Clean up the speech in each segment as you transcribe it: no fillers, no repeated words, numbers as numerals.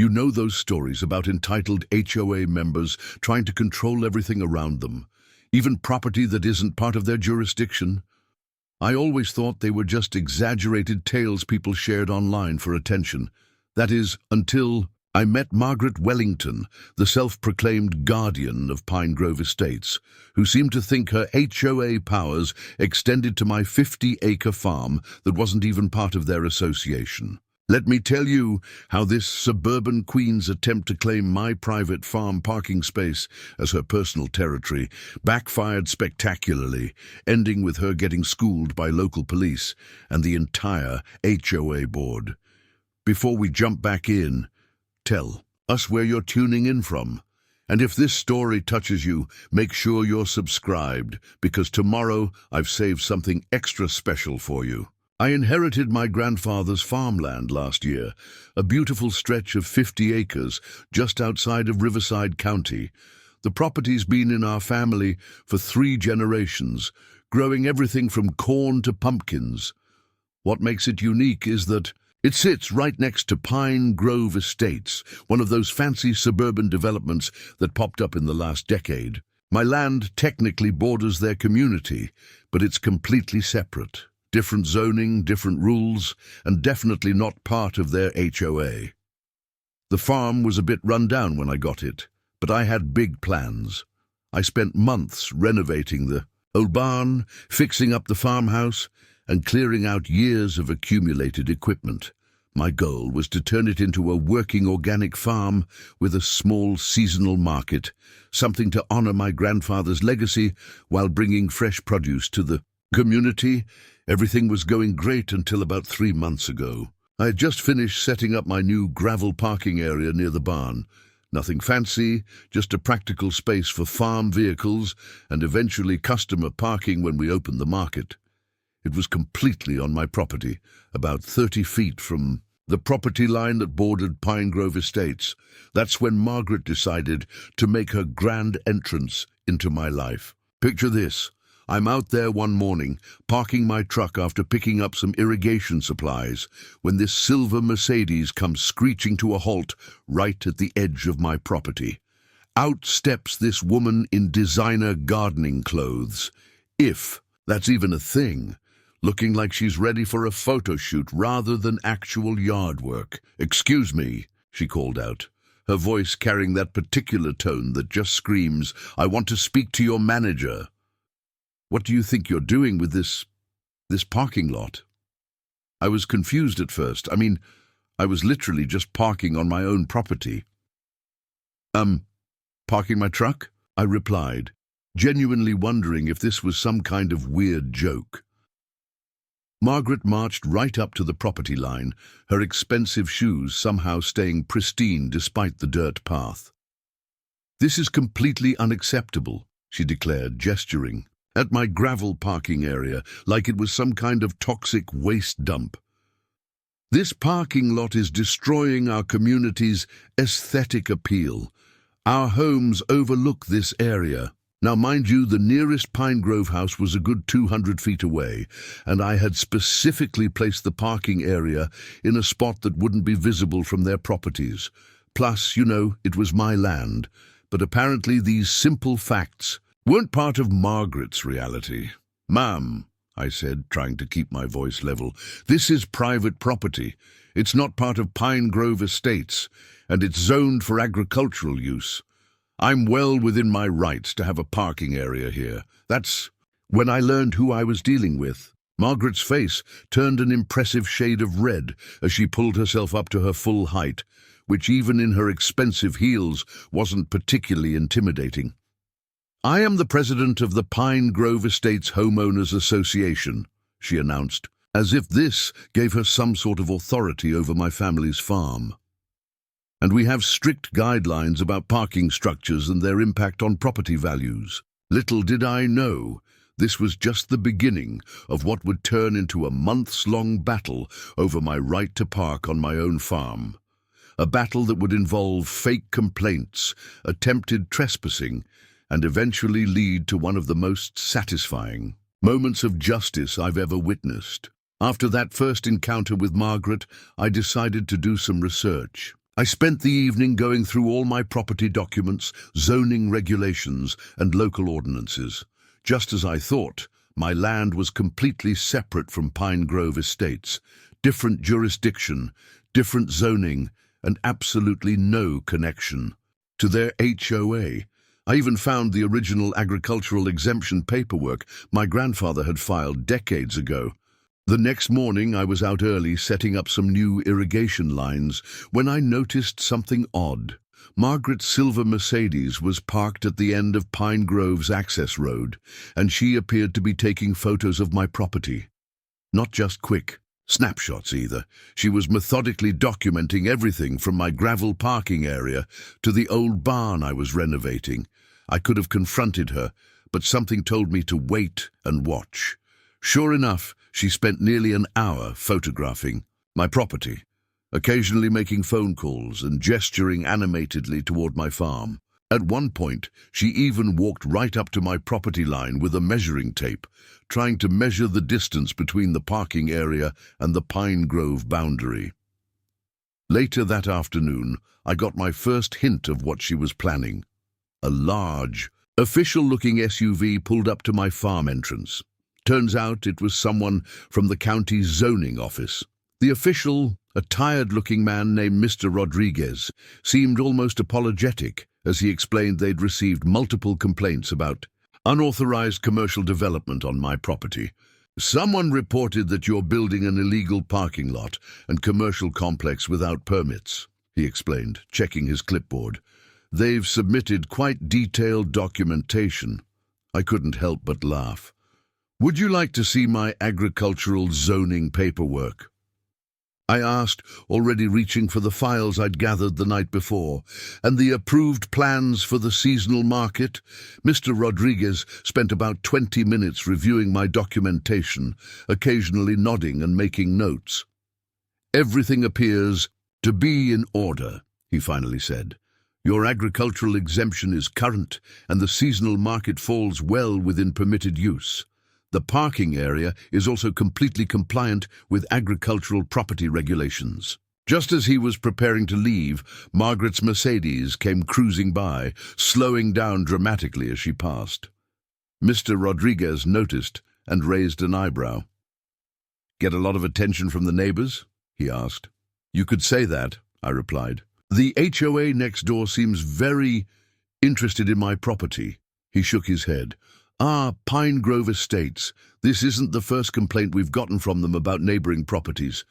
You know those stories about entitled HOA members trying to control everything around them, even property that isn't part of their jurisdiction? I always thought they were just exaggerated tales people shared online for attention. That is, until I met Margaret Wellington, the self-proclaimed guardian of Pine Grove Estates, who seemed to think her HOA powers extended to my 50-acre farm that wasn't even part of their association. Let me tell you how this suburban queen's attempt to claim my private farm parking space as her personal territory backfired spectacularly, ending with her getting schooled by local police and the entire HOA board. Before we jump back in, tell us where you're tuning in from. And if this story touches you, make sure you're subscribed, because tomorrow I've saved something extra special for you. I inherited my grandfather's farmland last year, a beautiful stretch of 50 acres just outside of Riverside County. The property's been in our family for 3 generations, growing everything from corn to pumpkins. What makes it unique is that it sits right next to Pine Grove Estates, one of those fancy suburban developments that popped up in the last decade. My land technically borders their community, but it's completely separate. Different zoning, different rules, and definitely not part of their HOA. The farm was a bit run down when I got it, but I had big plans. I spent months renovating the old barn, fixing up the farmhouse, and clearing out years of accumulated equipment. My goal was to turn it into a working organic farm with a small seasonal market, something to honor my grandfather's legacy while bringing fresh produce to the community. Everything was going great until about 3 months ago. I had just finished setting up my new gravel parking area near the barn. Nothing fancy, just a practical space for farm vehicles and eventually customer parking when we opened the market. It was completely on my property, about 30 feet from the property line that bordered Pine Grove Estates. That's when Margaret decided to make her grand entrance into my life. Picture this. I'm out there one morning, parking my truck after picking up some irrigation supplies, when this silver Mercedes comes screeching to a halt right at the edge of my property. Out steps this woman in designer gardening clothes, if that's even a thing, looking like she's ready for a photo shoot rather than actual yard work. "Excuse me," she called out, her voice carrying that particular tone that just screams, "I want to speak to your manager." "What do you think you're doing with this parking lot?" I was confused at first. I was literally just parking on my own property. Parking my truck?" I replied, genuinely wondering if this was some kind of weird joke. Margaret marched right up to the property line, her expensive shoes somehow staying pristine despite the dirt path. "This is completely unacceptable," she declared, gesturing at my gravel parking area like it was some kind of toxic waste dump. "This parking lot is destroying our community's aesthetic appeal. Our homes overlook this area." Now, mind you, the nearest Pine Grove house was a good 200 feet away, and I had specifically placed the parking area in a spot that wouldn't be visible from their properties. Plus, it was my land. But apparently these simple facts weren't part of Margaret's reality. "Ma'am," I said, trying to keep my voice level, "this is private property. It's not part of Pine Grove Estates, and it's zoned for agricultural use. I'm well within my rights to have a parking area here." That's when I learned who I was dealing with. Margaret's face turned an impressive shade of red as she pulled herself up to her full height, which even in her expensive heels wasn't particularly intimidating. "I am the president of the Pine Grove Estates Homeowners Association," she announced, as if this gave her some sort of authority over my family's farm. "And we have strict guidelines about parking structures and their impact on property values." Little did I know, this was just the beginning of what would turn into a months-long battle over my right to park on my own farm. A battle that would involve fake complaints, attempted trespassing, and eventually lead to one of the most satisfying moments of justice I've ever witnessed. After that first encounter with Margaret, I decided to do some research. I spent the evening going through all my property documents, zoning regulations, and local ordinances. Just as I thought, my land was completely separate from Pine Grove Estates. Different jurisdiction, different zoning, and absolutely no connection to their HOA. I even found the original agricultural exemption paperwork my grandfather had filed decades ago. The next morning, I was out early setting up some new irrigation lines when I noticed something odd. Margaret's silver Mercedes was parked at the end of Pine Grove's access road, and she appeared to be taking photos of my property. Not just quick snapshots either. She was methodically documenting everything from my gravel parking area to the old barn I was renovating. I could have confronted her, but something told me to wait and watch. Sure enough, she spent nearly an hour photographing my property, occasionally making phone calls and gesturing animatedly toward my farm. At one point, she even walked right up to my property line with a measuring tape, trying to measure the distance between the parking area and the Pine Grove boundary. Later that afternoon, I got my first hint of what she was planning. A large, official-looking SUV pulled up to my farm entrance. Turns out it was someone from the county's zoning office. The official, a tired-looking man named Mr. Rodriguez, seemed almost apologetic as he explained they'd received multiple complaints about unauthorized commercial development on my property. Someone reported that you're building an illegal parking lot and commercial complex without permits, he explained, checking his clipboard. They've submitted quite detailed documentation. I couldn't help but laugh. Would you like to see my agricultural zoning paperwork? I asked, already reaching for the files I'd gathered the night before. And the approved plans for the seasonal market? Mr. Rodriguez spent about 20 minutes reviewing my documentation, occasionally nodding and making notes. Everything appears to be in order, he finally said. Your agricultural exemption is current, and the seasonal market falls well within permitted use. The parking area is also completely compliant with agricultural property regulations. Just as he was preparing to leave, Margaret's Mercedes came cruising by, slowing down dramatically as she passed. Mr. Rodriguez noticed and raised an eyebrow. Get a lot of attention from the neighbors? He asked. You could say that, I replied. The HOA next door seems very interested in my property. He shook his head. Ah, Pine Grove Estates. This isn't the first complaint we've gotten from them about neighboring properties.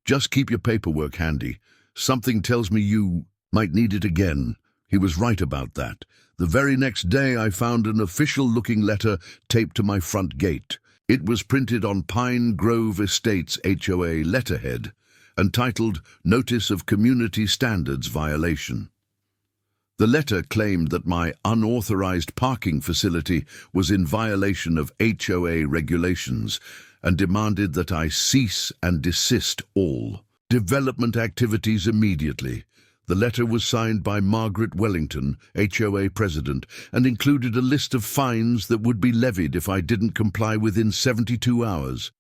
Just keep your paperwork handy. Something tells me you might need it again. He was right about that. The very next day I found an official-looking letter taped to my front gate. It was printed on Pine Grove Estates HOA letterhead and titled Notice of Community Standards Violation. The letter claimed that my unauthorized parking facility was in violation of HOA regulations and demanded that I cease and desist all development activities immediately. The letter was signed by Margaret Wellington, HOA president, and included a list of fines that would be levied if I didn't comply within 72 hours.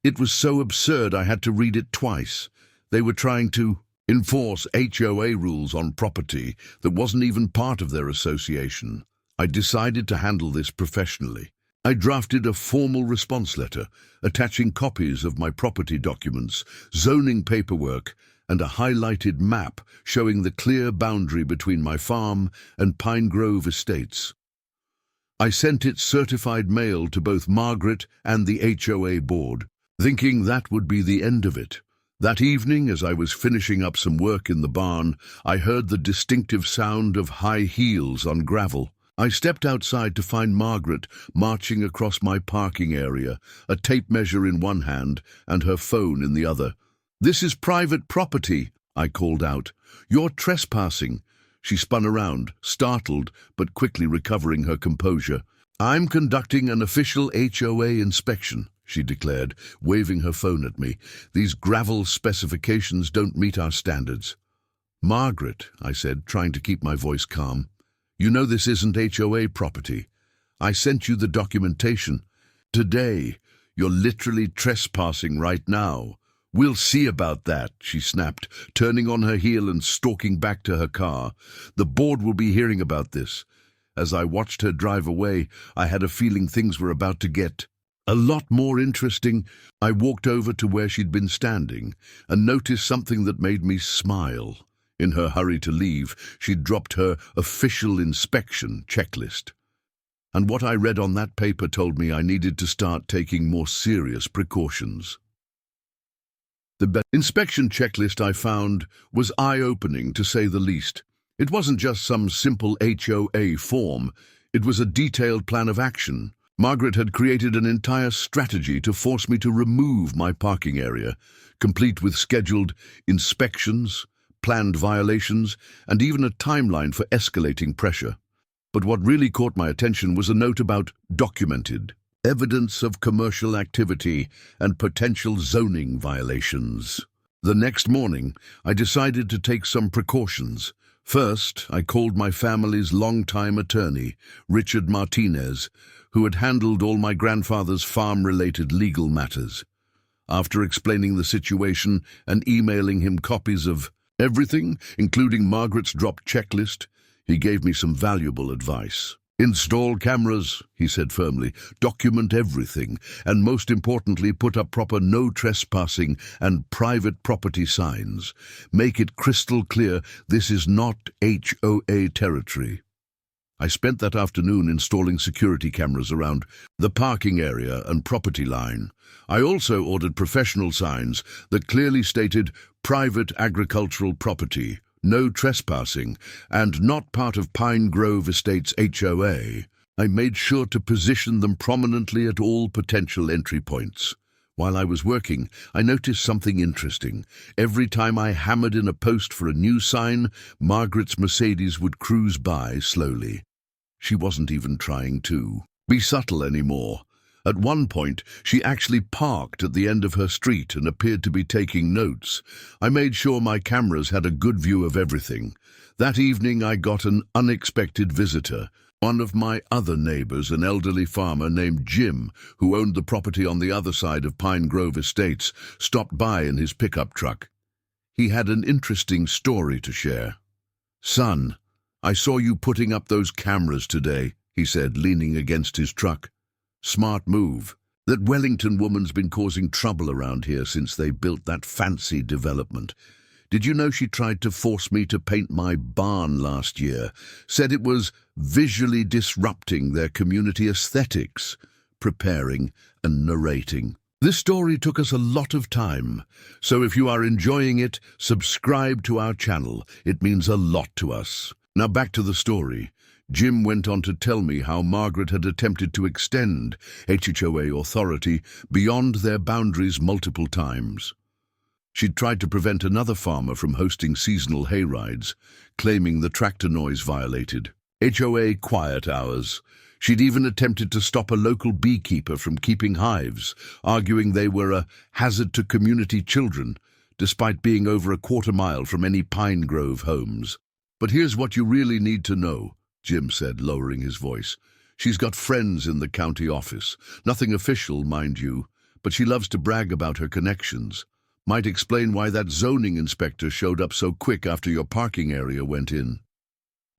It was so absurd I had to read it twice. They were trying to enforce HOA rules on property that wasn't even part of their association. I decided to handle this professionally. I drafted a formal response letter, attaching copies of my property documents, zoning paperwork, and a highlighted map showing the clear boundary between my farm and Pine Grove Estates. I sent it certified mail to both Margaret and the HOA board, thinking that would be the end of it. That evening, as I was finishing up some work in the barn, I heard the distinctive sound of high heels on gravel. I stepped outside to find Margaret marching across my parking area, a tape measure in one hand and her phone in the other. "This is private property," I called out. "You're trespassing." She spun around, startled, but quickly recovering her composure. "I'm conducting an official HOA inspection," she declared, waving her phone at me. "These gravel specifications don't meet our standards." "Margaret," I said, trying to keep my voice calm, "you know this isn't HOA property. I sent you the documentation. Today, you're literally trespassing right now. "We'll see about that," she snapped, turning on her heel and stalking back to her car. "The board will be hearing about this." As I watched her drive away, I had a feeling things were about to get a lot more interesting. I walked over to where she'd been standing and noticed something that made me smile. In her hurry to leave, she'd dropped her official inspection checklist. And what I read on that paper told me I needed to start taking more serious precautions. The inspection checklist I found was eye-opening, to say the least. It wasn't just some simple HOA form. It was a detailed plan of action. Margaret had created an entire strategy to force me to remove my parking area, complete with scheduled inspections, planned violations, and even a timeline for escalating pressure. But what really caught my attention was a note about documented evidence of commercial activity and potential zoning violations. The next morning, I decided to take some precautions. First, I called my family's longtime attorney, Richard Martinez, who had handled all my grandfather's farm-related legal matters. After explaining the situation and emailing him copies of everything, including Margaret's dropped checklist, he gave me some valuable advice. "Install cameras," he said firmly, "document everything, and most importantly, put up proper no trespassing and private property signs. Make it crystal clear this is not HOA territory." I spent that afternoon installing security cameras around the parking area and property line. I also ordered professional signs that clearly stated private agricultural property, no trespassing, and not part of Pine Grove Estates HOA. I made sure to position them prominently at all potential entry points. While I was working, I noticed something interesting. Every time I hammered in a post for a new sign, Margaret's Mercedes would cruise by slowly. She wasn't even trying to be subtle anymore. At one point, she actually parked at the end of her street and appeared to be taking notes. I made sure my cameras had a good view of everything. That evening, I got an unexpected visitor. One of my other neighbors, an elderly farmer named Jim, who owned the property on the other side of Pine Grove Estates, stopped by in his pickup truck. He had an interesting story to share. "Son, I saw you putting up those cameras today," he said, leaning against his truck. "Smart move. That Wellington woman's been causing trouble around here since they built that fancy development. Did you know she tried to force me to paint my barn last year? Said it was visually disrupting their community aesthetics." Preparing and narrating. This story took us a lot of time, so if you are enjoying it, subscribe to our channel. It means a lot to us. Now back to the story. Jim went on to tell me how Margaret had attempted to extend HOA authority beyond their boundaries multiple times. She'd tried to prevent another farmer from hosting seasonal hayrides, claiming the tractor noise violated HOA quiet hours. She'd even attempted to stop a local beekeeper from keeping hives, arguing they were a hazard to community children, despite being over a quarter-mile from any Pine Grove homes. "But here's what you really need to know," Jim said, lowering his voice. "She's got friends in the county office. Nothing official, mind you, but she loves to brag about her connections. Might explain why that zoning inspector showed up so quick after your parking area went in."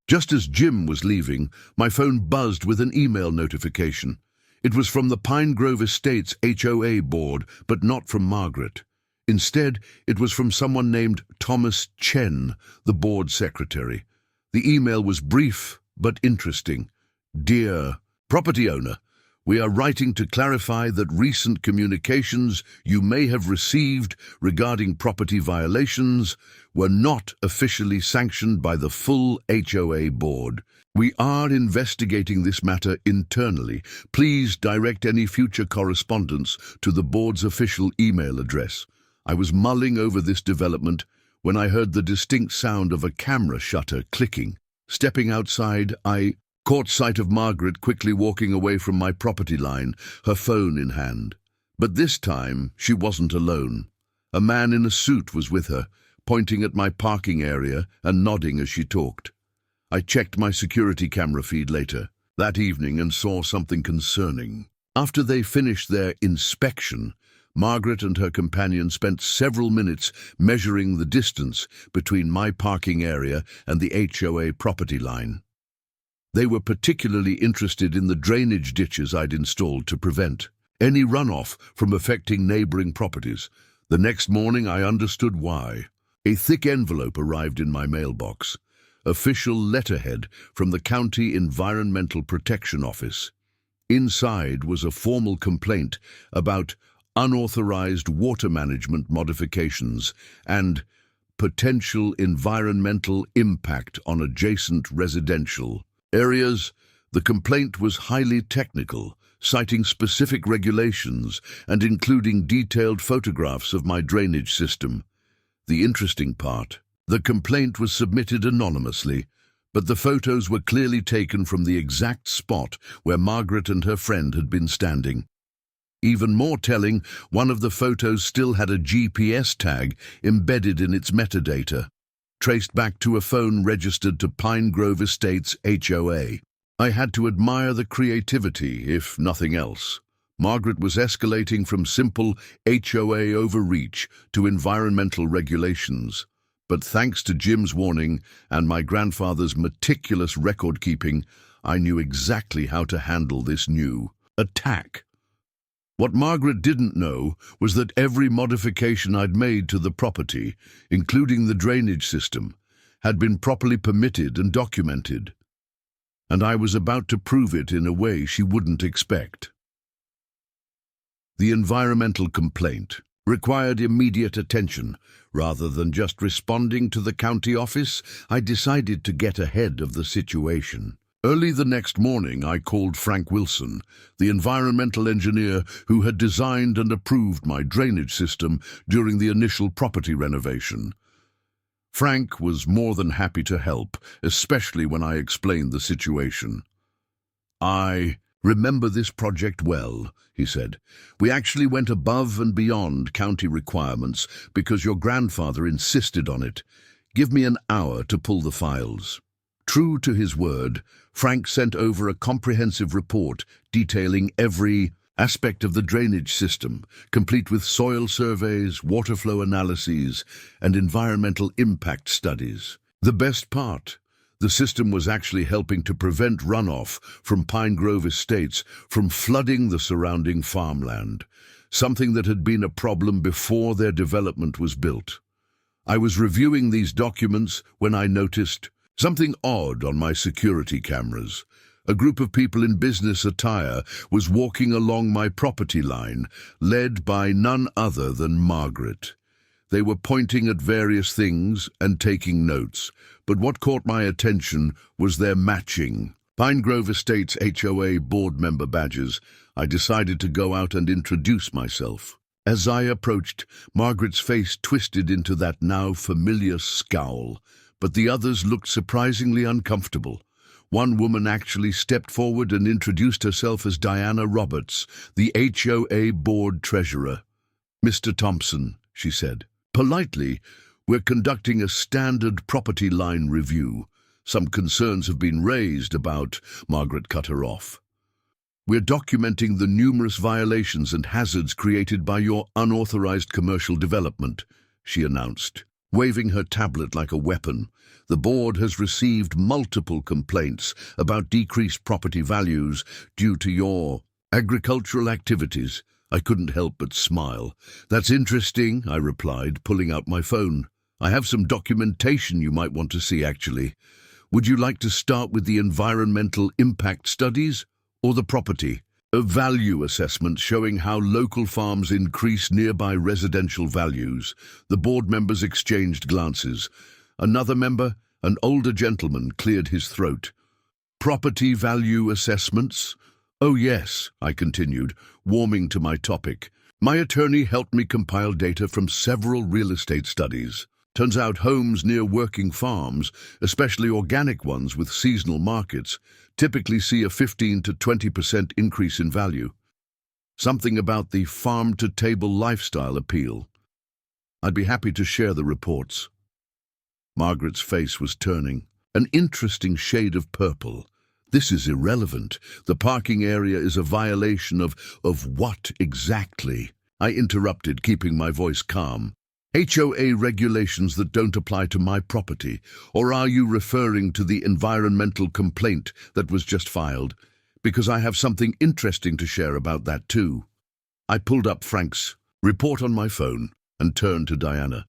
Just as Jim was leaving, my phone buzzed with an email notification. It was from the Pine Grove Estates HOA board, but not from Margaret. Instead, it was from someone named Thomas Chen, the board secretary. The email was brief but interesting. "Dear property owner, we are writing to clarify that recent communications you may have received regarding property violations were not officially sanctioned by the full HOA board. We are investigating this matter internally. Please direct any future correspondence to the board's official email address." I was mulling over this development when I heard the distinct sound of a camera shutter clicking. Stepping outside, I caught sight of Margaret quickly walking away from my property line, her phone in hand. But this time, she wasn't alone. A man in a suit was with her, pointing at my parking area and nodding as she talked. I checked my security camera feed later that evening and saw something concerning. After they finished their inspection, Margaret and her companion spent several minutes measuring the distance between my parking area and the HOA property line. They were particularly interested in the drainage ditches I'd installed to prevent any runoff from affecting neighboring properties. The next morning I understood why. A thick envelope arrived in my mailbox. Official letterhead from the County Environmental Protection Office. Inside was a formal complaint about unauthorized water management modifications and potential environmental impact on adjacent residential areas. The complaint was highly technical, citing specific regulations and including detailed photographs of my drainage system. The interesting part, the complaint was submitted anonymously, but the photos were clearly taken from the exact spot where Margaret and her friend had been standing. Even more telling, one of the photos still had a GPS tag embedded in its metadata, traced back to a phone registered to Pine Grove Estates HOA. I had to admire the creativity, if nothing else. Margaret was escalating from simple HOA overreach to environmental regulations. But thanks to Jim's warning and my grandfather's meticulous record-keeping, I knew exactly how to handle this new attack. What Margaret didn't know was that every modification I'd made to the property, including the drainage system, had been properly permitted and documented. And I was about to prove it in a way she wouldn't expect. The environmental complaint required immediate attention. Rather than just responding to the county office, I decided to get ahead of the situation. Early the next morning, I called Frank Wilson, the environmental engineer who had designed and approved my drainage system during the initial property renovation. Frank was more than happy to help, especially when I explained the situation. "I remember this project well," he said. "We actually went above and beyond county requirements because your grandfather insisted on it. Give me an hour to pull the files." True to his word, Frank sent over a comprehensive report detailing every aspect of the drainage system, complete with soil surveys, water flow analyses, and environmental impact studies. The best part, the system was actually helping to prevent runoff from Pine Grove Estates from flooding the surrounding farmland, something that had been a problem before their development was built. I was reviewing these documents when I noticed something odd on my security cameras. A group of people in business attire was walking along my property line, led by none other than Margaret. They were pointing at various things and taking notes, but what caught my attention was their matching Pine Grove Estates HOA board member badges. I decided to go out and introduce myself. As I approached, Margaret's face twisted into that now familiar scowl, but the others looked surprisingly uncomfortable. One woman actually stepped forward and introduced herself as Diana Roberts, the HOA board treasurer. "Mr. Thompson," she said. "Politely, we're conducting a standard property line review. Some concerns have been raised about—" Margaret cut her off. "We're documenting the numerous violations and hazards created by your unauthorized commercial development," she announced, waving her tablet like a weapon. "The board has received multiple complaints about decreased property values due to your agricultural activities." I couldn't help but smile. "That's interesting," I replied, pulling out my phone. "I have some documentation you might want to see, actually. Would you like to start with the environmental impact studies or the property? A value assessment showing how local farms increase nearby residential values." The board members exchanged glances. Another member, an older gentleman, cleared his throat. "Property value assessments? Oh yes," I continued, warming to my topic. "My attorney helped me compile data from several real estate studies. Turns out homes near working farms, especially organic ones with seasonal markets, typically see a 15 to 20% increase in value. Something about the farm-to-table lifestyle appeal. I'd be happy to share the reports." Margaret's face was turning, an interesting shade of purple. "This is irrelevant. The parking area is a violation of what exactly?" I interrupted, keeping my voice calm. HOA regulations that don't apply to my property, or are you referring to the environmental complaint that was just filed? Because I have something interesting to share about that too. I pulled up Frank's report on my phone and turned to Diana.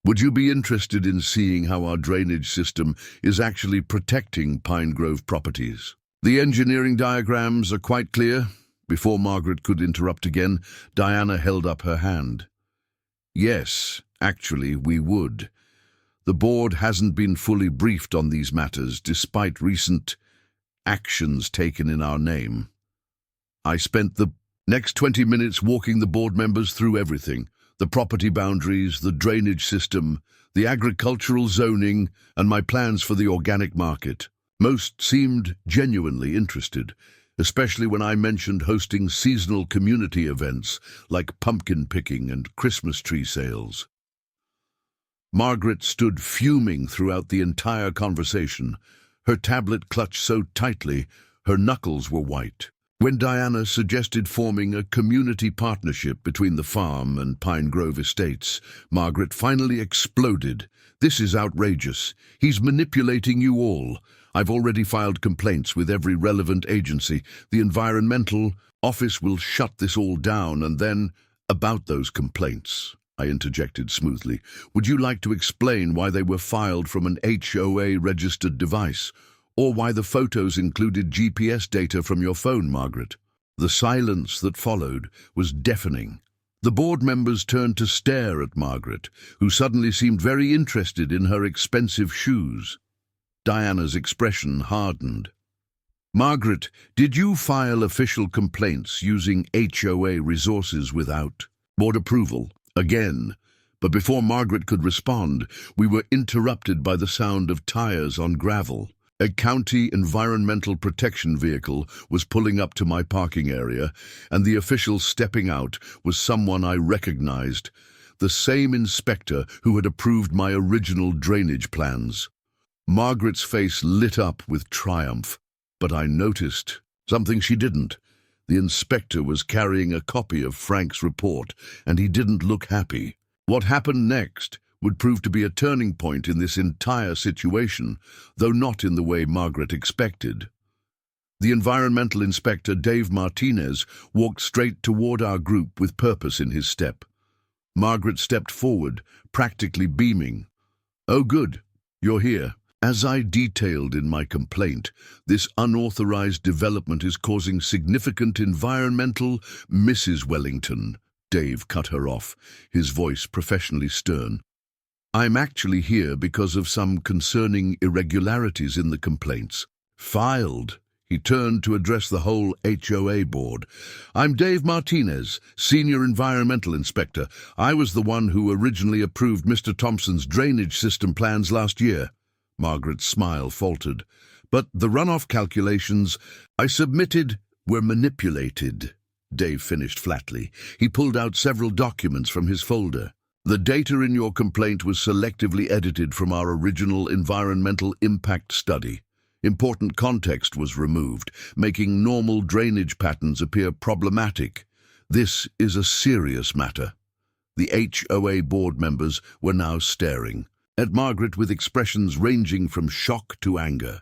Would you be interested in seeing how our drainage system is actually protecting Pine Grove properties? The engineering diagrams are quite clear. Before Margaret could interrupt again, Diana held up her hand. Yes, actually, we would. The board hasn't been fully briefed on these matters, despite recent actions taken in our name. I spent the next 20 minutes walking the board members through everything: the property boundaries, the drainage system, the agricultural zoning, and my plans for the organic market. Most seemed genuinely interested, especially when I mentioned hosting seasonal community events like pumpkin picking and Christmas tree sales. Margaret stood fuming throughout the entire conversation, her tablet clutched so tightly her knuckles were white. When Diana suggested forming a community partnership between the farm and Pine Grove estates, Margaret finally exploded. This is outrageous. He's manipulating you all. I've already filed complaints with every relevant agency. The environmental office will shut this all down, and then, about those complaints, I interjected smoothly, would you like to explain why they were filed from an HOA-registered device? Or why the photos included GPS data from your phone, Margaret? The silence that followed was deafening. The board members turned to stare at Margaret, who suddenly seemed very interested in her expensive shoes. Diana's expression hardened. Margaret, did you file official complaints using HOA resources without board approval? Again. But before Margaret could respond, we were interrupted by the sound of tires on gravel. A county environmental protection vehicle was pulling up to my parking area, and the official stepping out was someone I recognized, the same inspector who had approved my original drainage plans. Margaret's face lit up with triumph, but I noticed something she didn't. The inspector was carrying a copy of Frank's report, and he didn't look happy. What happened next would prove to be a turning point in this entire situation, though not in the way Margaret expected. The environmental inspector, Dave Martinez, walked straight toward our group with purpose in his step. Margaret stepped forward, practically beaming. "Oh, good, you're here. As I detailed in my complaint, this unauthorized development is causing significant environmental..." "Mrs. Wellington," Dave cut her off, his voice professionally stern. "I'm actually here because of some concerning irregularities in the complaints filed." He turned to address the whole HOA board. "I'm Dave Martinez, Senior Environmental Inspector. I was the one who originally approved Mr. Thompson's drainage system plans last year." Margaret's smile faltered. "But the runoff calculations I submitted were manipulated," Dave finished flatly. He pulled out several documents from his folder. "The data in your complaint was selectively edited from our original environmental impact study. Important context was removed, making normal drainage patterns appear problematic. This is a serious matter." The HOA board members were now staring at Margaret with expressions ranging from shock to anger.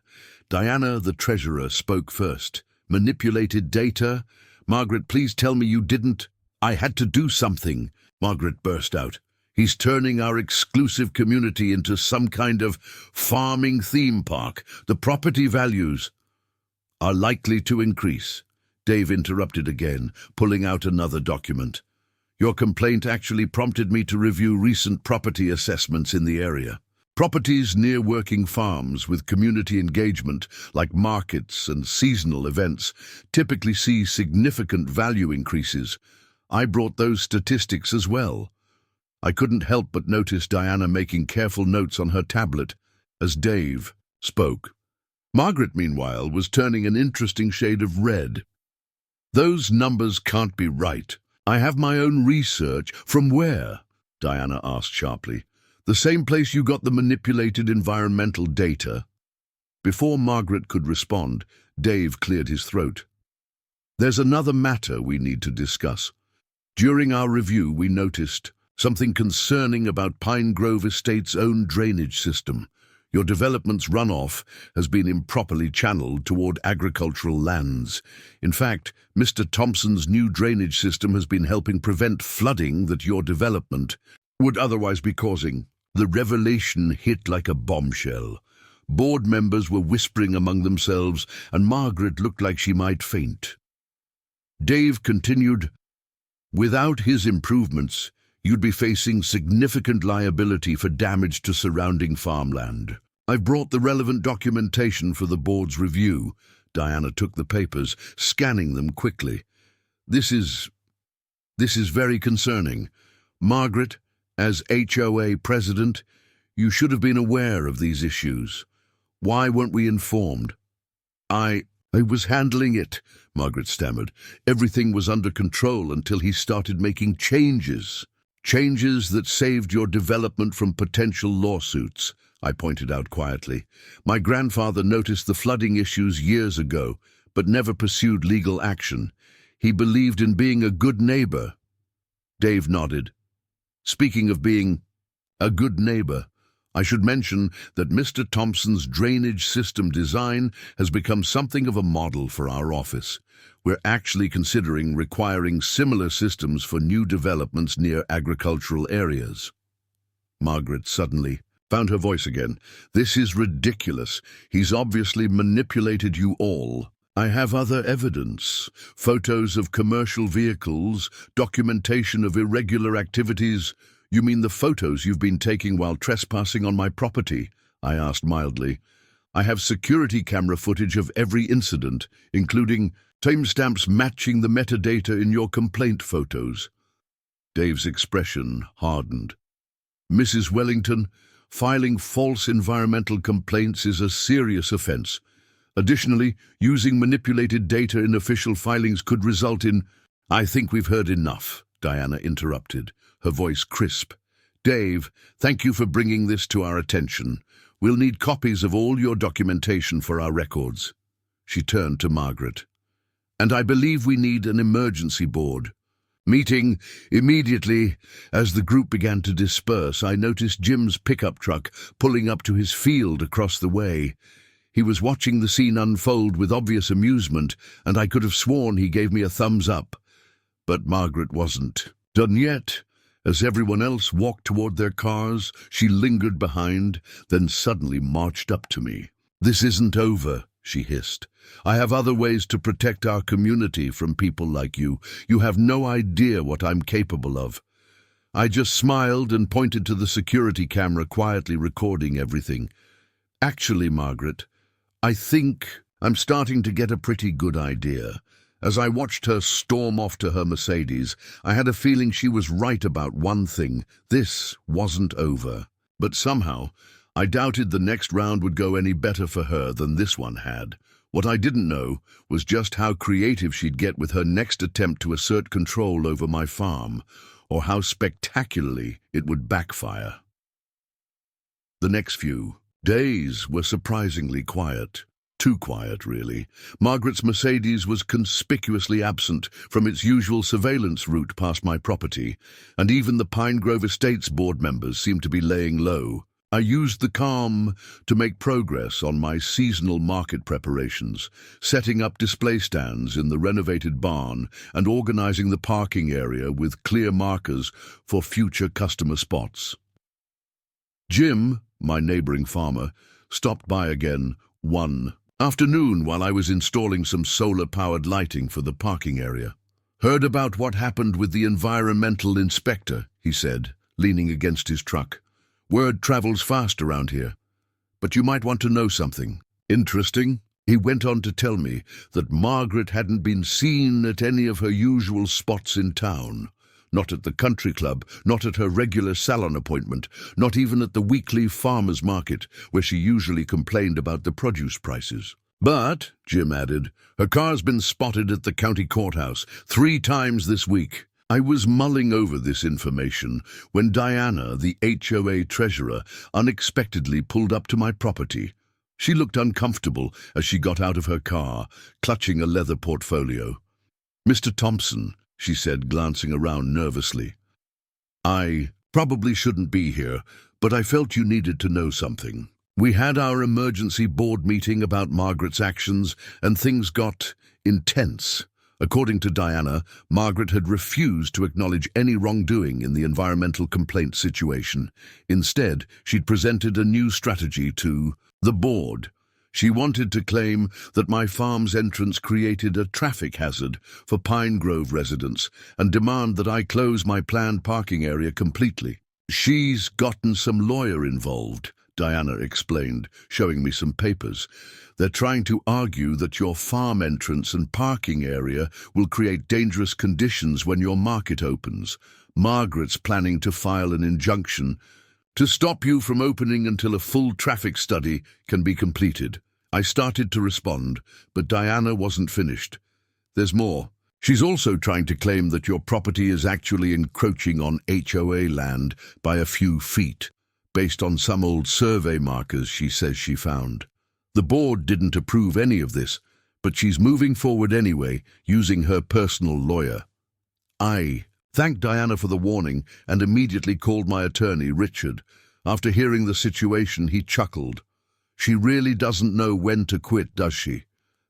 Diana, the treasurer, spoke first. "Manipulated data? Margaret, please tell me you didn't." "I had to do something," Margaret burst out. "He's turning our exclusive community into some kind of farming theme park. The property values are likely to increase." Dave interrupted again, pulling out another document. "Your complaint actually prompted me to review recent property assessments in the area. Properties near working farms with community engagement, like markets and seasonal events, typically see significant value increases. I brought those statistics as well." I couldn't help but notice Diana making careful notes on her tablet as Dave spoke. Margaret, meanwhile, was turning an interesting shade of red. "Those numbers can't be right. I have my own research." "From where?" Diana asked sharply. "The same place you got the manipulated environmental data." Before Margaret could respond, Dave cleared his throat. "There's another matter we need to discuss." During our review, we noticed something concerning about Pine Grove Estate's own drainage system. Your development's runoff has been improperly channeled toward agricultural lands. In fact, Mr. Thompson's new drainage system has been helping prevent flooding that your development would otherwise be causing. The revelation hit like a bombshell. Board members were whispering among themselves, and Margaret looked like she might faint. Dave continued, "Without his improvements, you'd be facing significant liability for damage to surrounding farmland. I've brought the relevant documentation for the board's review." Diana took the papers, scanning them quickly. This is very concerning. Margaret, as HOA president, you should have been aware of these issues. Why weren't we informed?" I was handling it," Margaret stammered. "Everything was under control until he started making changes. Changes that saved your development from potential lawsuits," I pointed out quietly. "My grandfather noticed the flooding issues years ago, but never pursued legal action. He believed in being a good neighbor." Dave nodded. "Speaking of being a good neighbor, I should mention that Mr. Thompson's drainage system design has become something of a model for our office. We're actually considering requiring similar systems for new developments near agricultural areas." Margaret suddenly found her voice again. "This is ridiculous. He's obviously manipulated you all. I have other evidence, photos of commercial vehicles, documentation of irregular activities." "You mean the photos you've been taking while trespassing on my property?" I asked mildly. "I have security camera footage of every incident, including timestamps matching the metadata in your complaint photos." Dave's expression hardened. "Mrs. Wellington, filing false environmental complaints is a serious offense. Additionally, using manipulated data in official filings could result in—" "I think we've heard enough," Diana interrupted, her voice crisp. "Dave, thank you for bringing this to our attention. We'll need copies of all your documentation for our records." She turned to Margaret. "And I believe we need an emergency board meeting immediately." As the group began to disperse, I noticed Jim's pickup truck pulling up to his field across the way. He was watching the scene unfold with obvious amusement, and I could have sworn he gave me a thumbs up. But Margaret wasn't done yet. As everyone else walked toward their cars, she lingered behind, then suddenly marched up to me. "This isn't over," she hissed. "I have other ways to protect our community from people like you. You have no idea what I'm capable of." I just smiled and pointed to the security camera quietly recording everything. "Actually, Margaret, I think I'm starting to get a pretty good idea." As I watched her storm off to her Mercedes, I had a feeling she was right about one thing: this wasn't over. But somehow, I doubted the next round would go any better for her than this one had. What I didn't know was just how creative she'd get with her next attempt to assert control over my farm, or how spectacularly it would backfire. The next few days were surprisingly quiet. Too quiet, really. Margaret's Mercedes was conspicuously absent from its usual surveillance route past my property, and even the Pine Grove Estates board members seemed to be laying low. I used the calm to make progress on my seasonal market preparations, setting up display stands in the renovated barn and organizing the parking area with clear markers for future customer spots. Jim, my neighboring farmer, stopped by again one afternoon while I was installing some solar-powered lighting for the parking area. "Heard about what happened with the environmental inspector," he said, leaning against his truck. "Word travels fast around here. But you might want to know something interesting." He went on to tell me that Margaret hadn't been seen at any of her usual spots in town. Not at the country club, not at her regular salon appointment, not even at the weekly farmers' market, where she usually complained about the produce prices. "But," Jim added, "her car's been spotted at the county courthouse 3 times this week." I was mulling over this information when Diana, the HOA treasurer, unexpectedly pulled up to my property. She looked uncomfortable as she got out of her car, clutching a leather portfolio. "Mr. Thompson," she said, glancing around nervously. I probably shouldn't be here, but I felt you needed to know something. We had our emergency board meeting about Margaret's actions, and things got intense. According to Diana, Margaret had refused to acknowledge any wrongdoing in the environmental complaint situation. Instead, she'd presented a new strategy to the board. She wanted to claim that my farm's entrance created a traffic hazard for Pine Grove residents and demand that I close my planned parking area completely. She's gotten some lawyer involved, Diana explained, showing me some papers. They're trying to argue that your farm entrance and parking area will create dangerous conditions when your market opens. Margaret's planning to file an injunction to stop you from opening until a full traffic study can be completed. I started to respond, but Diana wasn't finished. There's more. She's also trying to claim that your property is actually encroaching on HOA land by a few feet, based on some old survey markers she says she found. The board didn't approve any of this, but she's moving forward anyway, using her personal lawyer. I thanked Diana for the warning and immediately called my attorney, Richard. After hearing the situation, he chuckled. She really doesn't know when to quit, does she?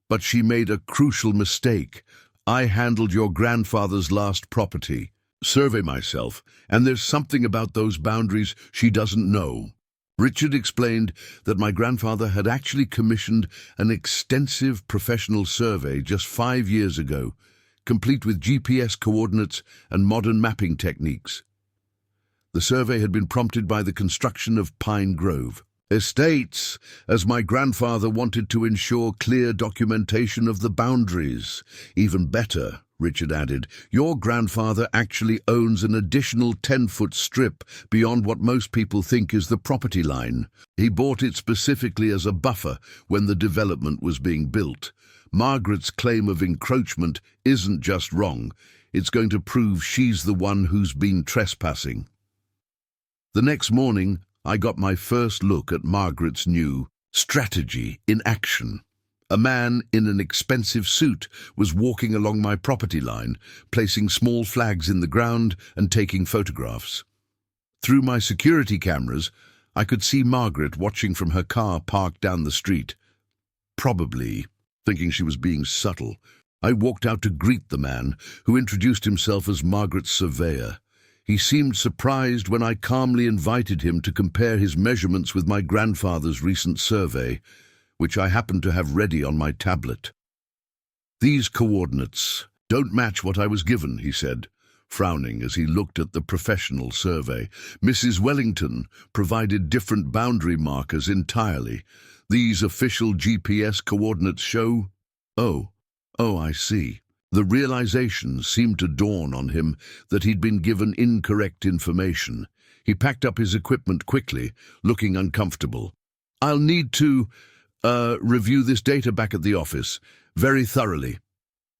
But she made a crucial mistake. I handled your grandfather's last property, survey myself, and there's something about those boundaries she doesn't know. Richard explained that my grandfather had actually commissioned an extensive professional survey just 5 years ago, complete with GPS coordinates and modern mapping techniques. The survey had been prompted by the construction of Pine Grove estates, as my grandfather wanted to ensure clear documentation of the boundaries. Even better, Richard added, your grandfather actually owns an additional 10-foot strip beyond what most people think is the property line. He bought it specifically as a buffer when the development was being built. Margaret's claim of encroachment isn't just wrong. It's going to prove she's the one who's been trespassing. The next morning, I got my first look at Margaret's new strategy in action. A man in an expensive suit was walking along my property line, placing small flags in the ground and taking photographs. Through my security cameras, I could see Margaret watching from her car parked down the street. Probably thinking she was being subtle, I walked out to greet the man, who introduced himself as Margaret's surveyor. He seemed surprised when I calmly invited him to compare his measurements with my grandfather's recent survey, which I happened to have ready on my tablet. These coordinates don't match what I was given, he said, frowning as he looked at the professional survey. Mrs. Wellington provided different boundary markers entirely. These official GPS coordinates show... Oh, I see. The realization seemed to dawn on him that he'd been given incorrect information. He packed up his equipment quickly, looking uncomfortable. I'll need to review this data back at the office, very thoroughly.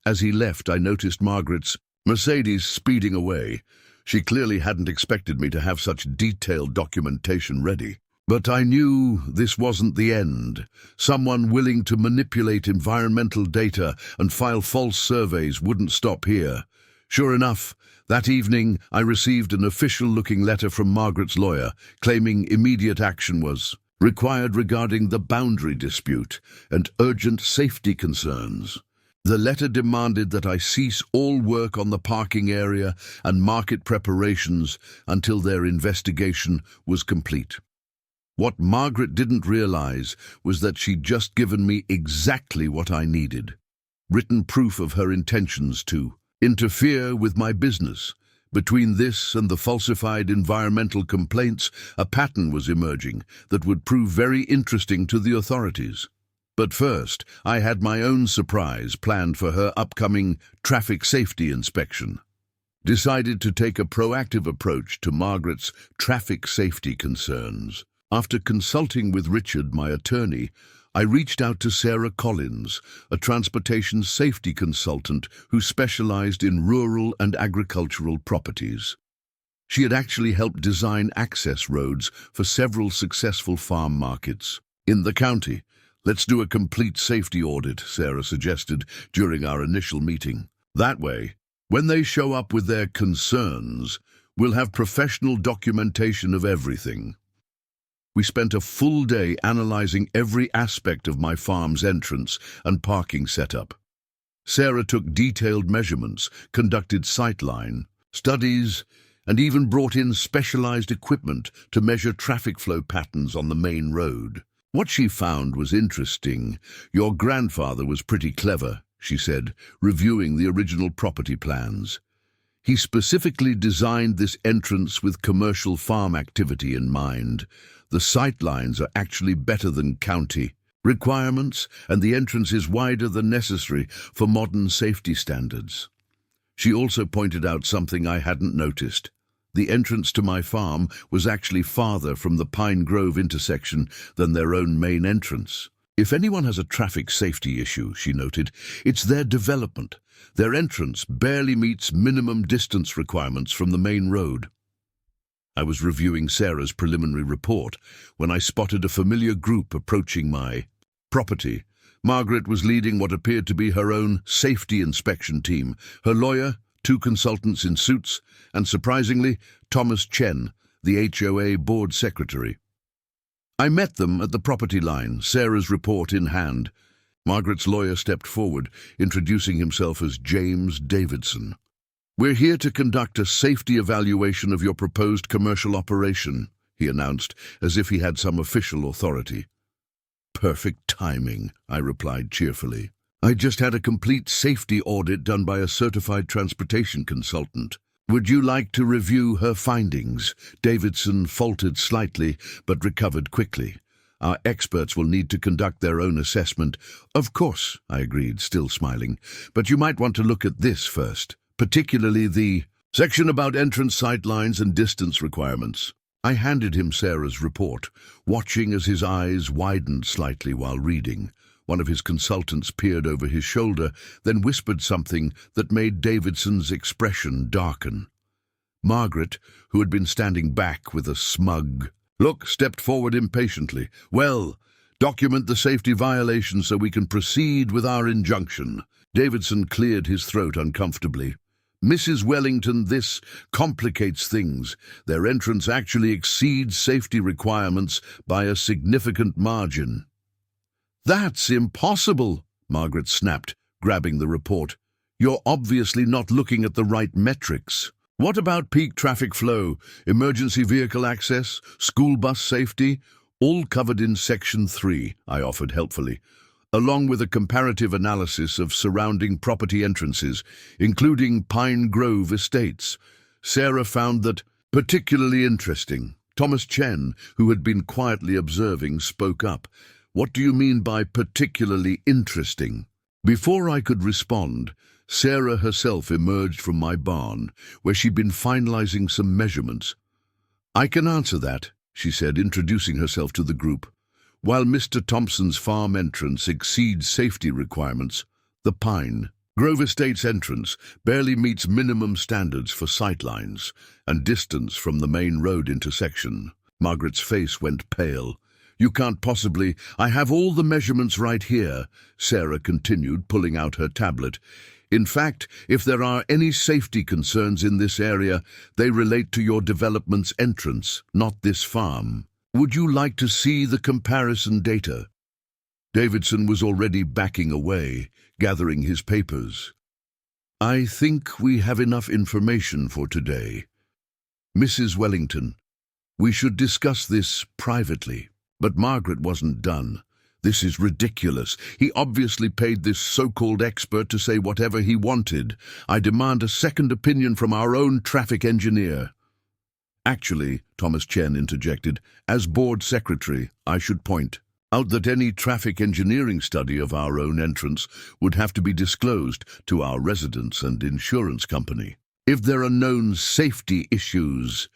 As he left, I noticed Margaret's Mercedes speeding away. She clearly hadn't expected me to have such detailed documentation ready. But I knew this wasn't the end. Someone willing to manipulate environmental data and file false surveys wouldn't stop here. Sure enough, that evening I received an official-looking letter from Margaret's lawyer claiming immediate action was required regarding the boundary dispute and urgent safety concerns. The letter demanded that I cease all work on the parking area and market preparations until their investigation was complete. What Margaret didn't realize was that she'd just given me exactly what I needed. Written proof of her intentions to interfere with my business. Between this and the falsified environmental complaints, a pattern was emerging that would prove very interesting to the authorities. But first, I had my own surprise planned for her upcoming traffic safety inspection. Decided to take a proactive approach to Margaret's traffic safety concerns. After consulting with Richard, my attorney, I reached out to Sarah Collins, a transportation safety consultant who specialized in rural and agricultural properties. She had actually helped design access roads for several successful farm markets in the county. Let's do a complete safety audit, Sarah suggested during our initial meeting. That way, When they show up with their concerns, we'll have professional documentation of everything. We spent a full day analyzing every aspect of my farm's entrance and parking setup. Sarah took detailed measurements, conducted sightline studies, and even brought in specialized equipment to measure traffic flow patterns on the main road. What she found was interesting. Your grandfather was pretty clever, she said, reviewing the original property plans. He specifically designed this entrance with commercial farm activity in mind. The sightlines are actually better than county requirements, and the entrance is wider than necessary for modern safety standards. She also pointed out something I hadn't noticed. The entrance to my farm was actually farther from the Pine Grove intersection than their own main entrance. If anyone has a traffic safety issue, she noted, it's their development. Their entrance barely meets minimum distance requirements from the main road. I was reviewing Sarah's preliminary report when I spotted a familiar group approaching my property. Margaret was leading what appeared to be her own safety inspection team. Her lawyer, 2 consultants in suits, and surprisingly, Thomas Chen, the HOA board secretary. I met them at the property line, Sarah's report in hand. Margaret's lawyer stepped forward, introducing himself as James Davidson. "We're here to conduct a safety evaluation of your proposed commercial operation," he announced, as if he had some official authority. "Perfect timing," I replied cheerfully. "I just had a complete safety audit done by a certified transportation consultant. Would you like to review her findings?" Davidson faltered slightly, but recovered quickly. "Our experts will need to conduct their own assessment." "Of course," I agreed, still smiling. "But you might want to look at this first, particularly the section about entrance sightlines and distance requirements." I handed him Sarah's report, watching as his eyes widened slightly while reading. One of his consultants peered over his shoulder, then whispered something that made Davidson's expression darken. Margaret, who had been standing back with a smug look, stepped forward impatiently. "Well, document the safety violation so we can proceed with our injunction." Davidson cleared his throat uncomfortably. "Mrs. Wellington, this complicates things. Their entrance actually exceeds safety requirements by a significant margin." "That's impossible," Margaret snapped, grabbing the report. "You're obviously not looking at the right metrics. What about peak traffic flow, emergency vehicle access, school bus safety? All covered in Section 3, I offered helpfully, along with a comparative analysis of surrounding property entrances, including Pine Grove Estates. Sarah found that particularly interesting. Thomas Chen, who had been quietly observing, spoke up. "What do you mean by particularly interesting?" Before I could respond, Sarah herself emerged from my barn, where she'd been finalizing some measurements. "I can answer that," she said, introducing herself to the group. "While Mr. Thompson's farm entrance exceeds safety requirements, the Pine Grove Estates entrance barely meets minimum standards for sightlines and distance from the main road intersection." Margaret's face went pale. "You can't possibly—" "I have all the measurements right here," Sarah continued, pulling out her tablet. "In fact, if there are any safety concerns in this area, they relate to your development's entrance, not this farm. Would you like to see the comparison data?" Davidson was already backing away, gathering his papers. "I think we have enough information for today. Mrs. Wellington, we should discuss this privately." But Margaret wasn't done. "This is ridiculous. He obviously paid this so-called expert to say whatever he wanted. I demand a second opinion from our own traffic engineer." "Actually," Thomas Chen interjected, "as board secretary, I should point out that any traffic engineering study of our own entrance would have to be disclosed to our residents and insurance company. If there are known safety issues..."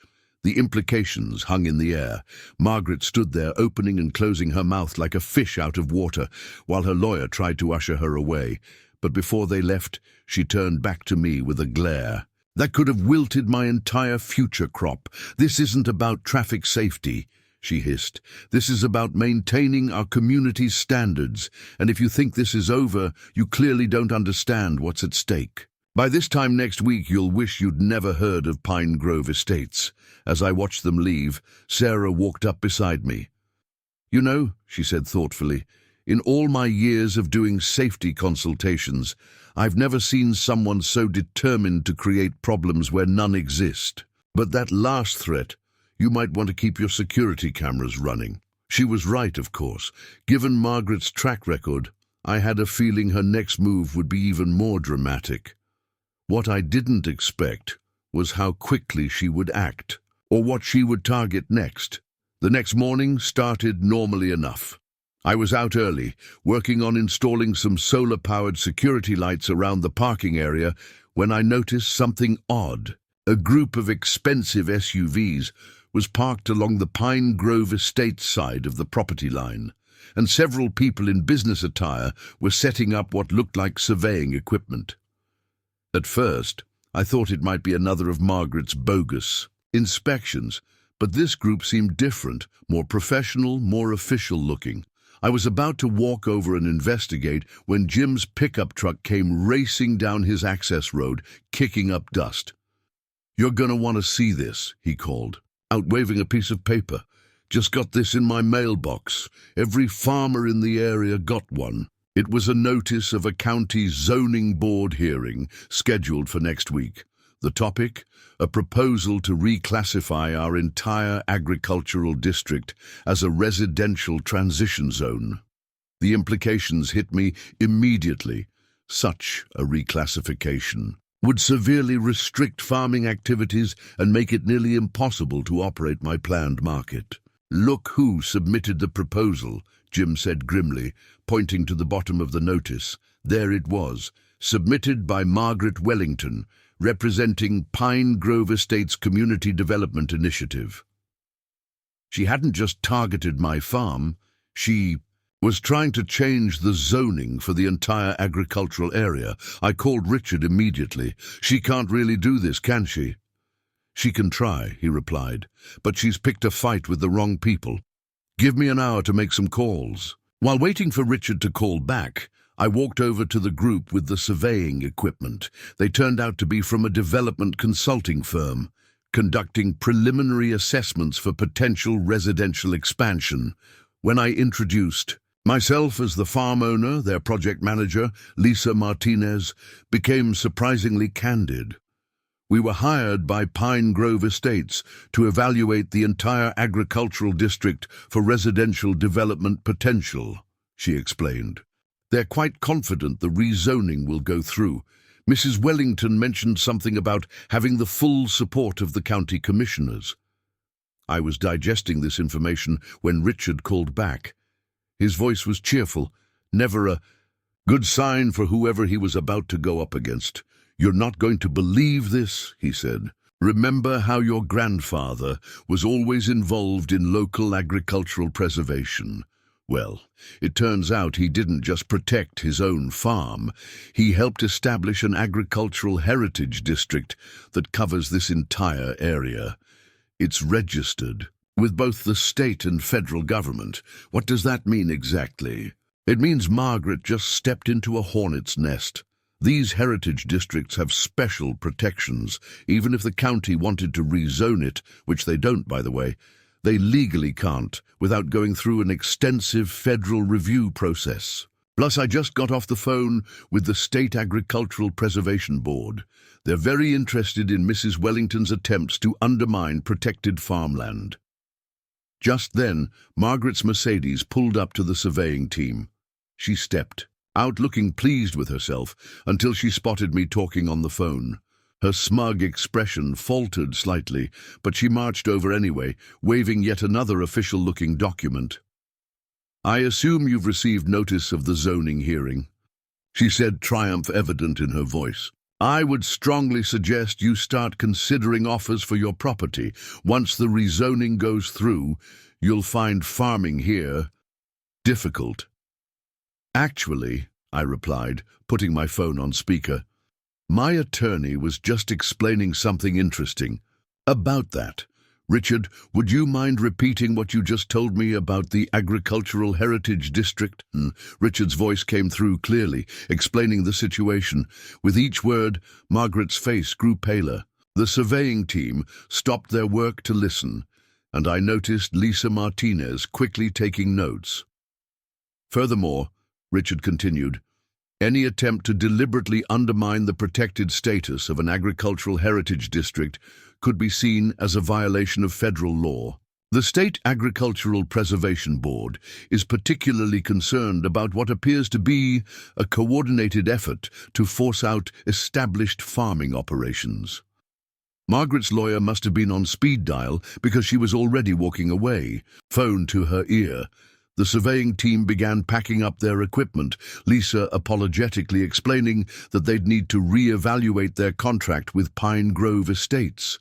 The implications hung in the air. Margaret stood there, opening and closing her mouth like a fish out of water, while her lawyer tried to usher her away. But before they left, she turned back to me with a glare. "That could have wilted my entire future crop. This isn't about traffic safety," she hissed. "This is about maintaining our community's standards, and if you think this is over, you clearly don't understand what's at stake." By this time next week, you'll wish you'd never heard of Pine Grove Estates. As I watched them leave, Sarah walked up beside me. You know, she said thoughtfully, in all my years of doing safety consultations, I've never seen someone so determined to create problems where none exist. But that last threat, you might want to keep your security cameras running. She was right, of course. Given Margaret's track record, I had a feeling her next move would be even more dramatic. What I didn't expect was how quickly she would act, or what she would target next. The next morning started normally enough. I was out early, working on installing some solar-powered security lights around the parking area, when I noticed something odd. A group of expensive SUVs was parked along the Pine Grove Estate side of the property line, and several people in business attire were setting up what looked like surveying equipment. At first, I thought it might be another of Margaret's bogus inspections, but this group seemed different, more professional, more official-looking. I was about to walk over and investigate when Jim's pickup truck came racing down his access road, kicking up dust. "You're gonna want to see this," he called, out waving a piece of paper. "Just got this in my mailbox. Every farmer in the area got one." It was a notice of a county zoning board hearing scheduled for next week. The topic? A proposal to reclassify our entire agricultural district as a residential transition zone. The implications hit me immediately. Such a reclassification would severely restrict farming activities and make it nearly impossible to operate my planned market. "Look who submitted the proposal," Jim said grimly, pointing to the bottom of the notice. There it was, submitted by Margaret Wellington, representing Pine Grove Estates Community Development Initiative. She hadn't just targeted my farm, she was trying to change the zoning for the entire agricultural area. I called Richard immediately. "She can't really do this, can she?" "She can try," he replied, "but she's picked a fight with the wrong people. Give me an hour to make some calls." While waiting for Richard to call back, I walked over to the group with the surveying equipment. They turned out to be from a development consulting firm, conducting preliminary assessments for potential residential expansion. When I introduced myself as the farm owner, their project manager, Lisa Martinez, became surprisingly candid. "We were hired by Pine Grove Estates to evaluate the entire agricultural district for residential development potential," she explained. "They're quite confident the rezoning will go through. Mrs. Wellington mentioned something about having the full support of the county commissioners." I was digesting this information when Richard called back. His voice was cheerful, never a good sign for whoever he was about to go up against. "You're not going to believe this," he said. "Remember how your grandfather was always involved in local agricultural preservation? Well, it turns out he didn't just protect his own farm. He helped establish an agricultural heritage district that covers this entire area. It's registered with both the state and federal government. What does that mean exactly? It means Margaret just stepped into a hornet's nest. These heritage districts have special protections. Even if the county wanted to rezone it, which they don't, by the way, they legally can't without going through an extensive federal review process. Plus, I just got off the phone with the State Agricultural Preservation Board. They're very interested in Mrs. Wellington's attempts to undermine protected farmland. Just then, Margaret's Mercedes pulled up to the surveying team. She stepped out looking pleased with herself until she spotted me talking on the phone. Her smug expression faltered slightly, but she marched over anyway, waving yet another official-looking document. "I assume you've received notice of the zoning hearing," she said, triumph evident in her voice. "I would strongly suggest you start considering offers for your property. Once the rezoning goes through, you'll find farming here difficult." "Actually," I replied, putting my phone on speaker, "my attorney was just explaining something interesting about that. Richard, would you mind repeating what you just told me about the Agricultural Heritage District? Richard's voice came through clearly, explaining the situation. With each word, Margaret's face grew paler. The surveying team stopped their work to listen, and I noticed Lisa Martinez quickly taking notes. Furthermore, Richard continued, any attempt to deliberately undermine the protected status of an agricultural heritage district could be seen as a violation of federal law. The State Agricultural Preservation Board is particularly concerned about what appears to be a coordinated effort to force out established farming operations. Margaret's lawyer must have been on speed dial because she was already walking away, phone to her ear. The surveying team began packing up their equipment, Lisa apologetically explaining that they'd need to re-evaluate their contract with Pine Grove Estates.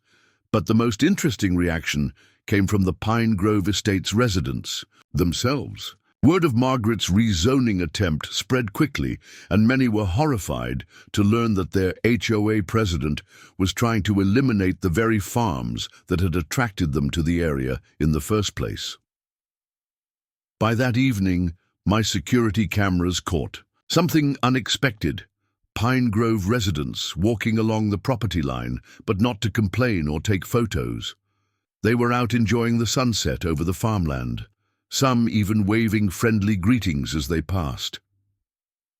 But the most interesting reaction came from the Pine Grove Estates residents themselves. Word of Margaret's rezoning attempt spread quickly, and many were horrified to learn that their HOA president was trying to eliminate the very farms that had attracted them to the area in the first place. By that evening, my security cameras caught something unexpected. Pine Grove residents walking along the property line, but not to complain or take photos. They were out enjoying the sunset over the farmland, some even waving friendly greetings as they passed.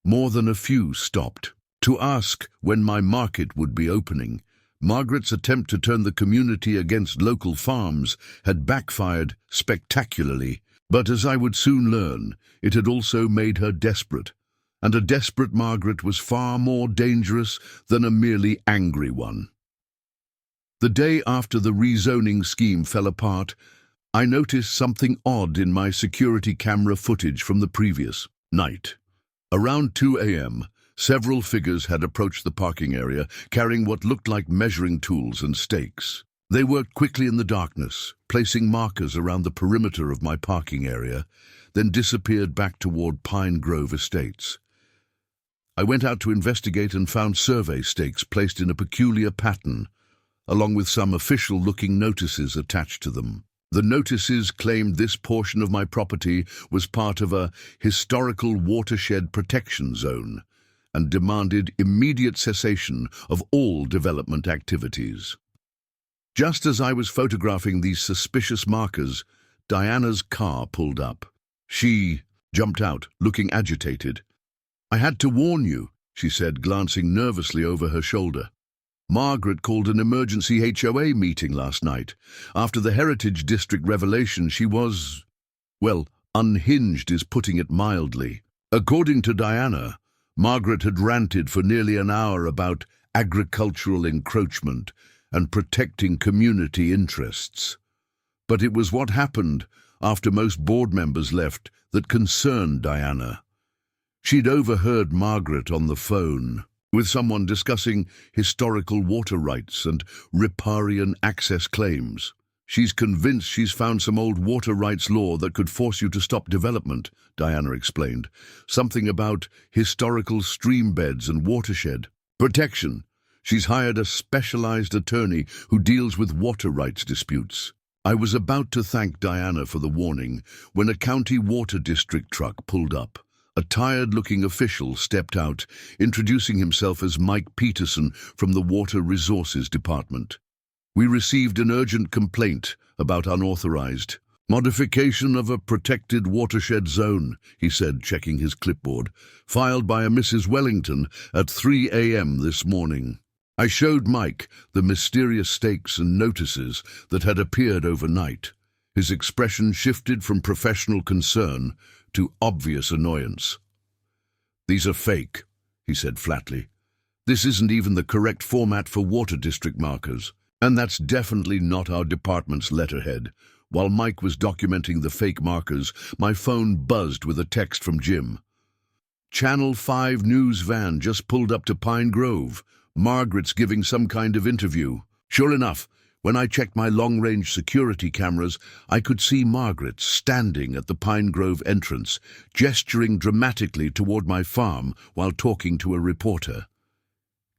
More than a few stopped to ask when my market would be opening. Margaret's attempt to turn the community against local farms had backfired spectacularly, but as I would soon learn, it had also made her desperate. And a desperate Margaret was far more dangerous than a merely angry one. The day after the rezoning scheme fell apart, I noticed something odd in my security camera footage from the previous night. Around 2 a.m., several figures had approached the parking area, carrying what looked like measuring tools and stakes. They worked quickly in the darkness, placing markers around the perimeter of my parking area, then disappeared back toward Pine Grove Estates. I went out to investigate and found survey stakes placed in a peculiar pattern, along with some official-looking notices attached to them. The notices claimed this portion of my property was part of a historical watershed protection zone and demanded immediate cessation of all development activities. Just as I was photographing these suspicious markers, Diana's car pulled up. She jumped out, looking agitated. "I had to warn you," she said, glancing nervously over her shoulder. "Margaret called an emergency HOA meeting last night. After the Heritage District revelation, she was, well, unhinged is putting it mildly. According to Diana, Margaret had ranted for nearly an hour about agricultural encroachment and protecting community interests. But it was what happened after most board members left that concerned Diana. She'd overheard Margaret on the phone with someone discussing historical water rights and riparian access claims. She's convinced she's found some old water rights law that could force you to stop development, Diana explained. Something about historical stream beds and watershed protection. She's hired a specialized attorney who deals with water rights disputes. I was about to thank Diana for the warning when a county water district truck pulled up. A tired-looking official stepped out, introducing himself as Mike Peterson from the Water Resources Department. "We received an urgent complaint about unauthorized modification of a protected watershed zone," he said, checking his clipboard, "filed by a Mrs. Wellington at 3 a.m. this morning." I showed Mike the mysterious stakes and notices that had appeared overnight. His expression shifted from professional concern to obvious annoyance. "These are fake," he said flatly. "This isn't even the correct format for water district markers, and that's definitely not our department's letterhead." While Mike was documenting the fake markers, my phone buzzed with a text from Jim. "Channel 5 news van just pulled up to Pine Grove. Margaret's giving some kind of interview." Sure enough, when I checked my long-range security cameras, I could see Margaret standing at the Pine Grove entrance, gesturing dramatically toward my farm while talking to a reporter.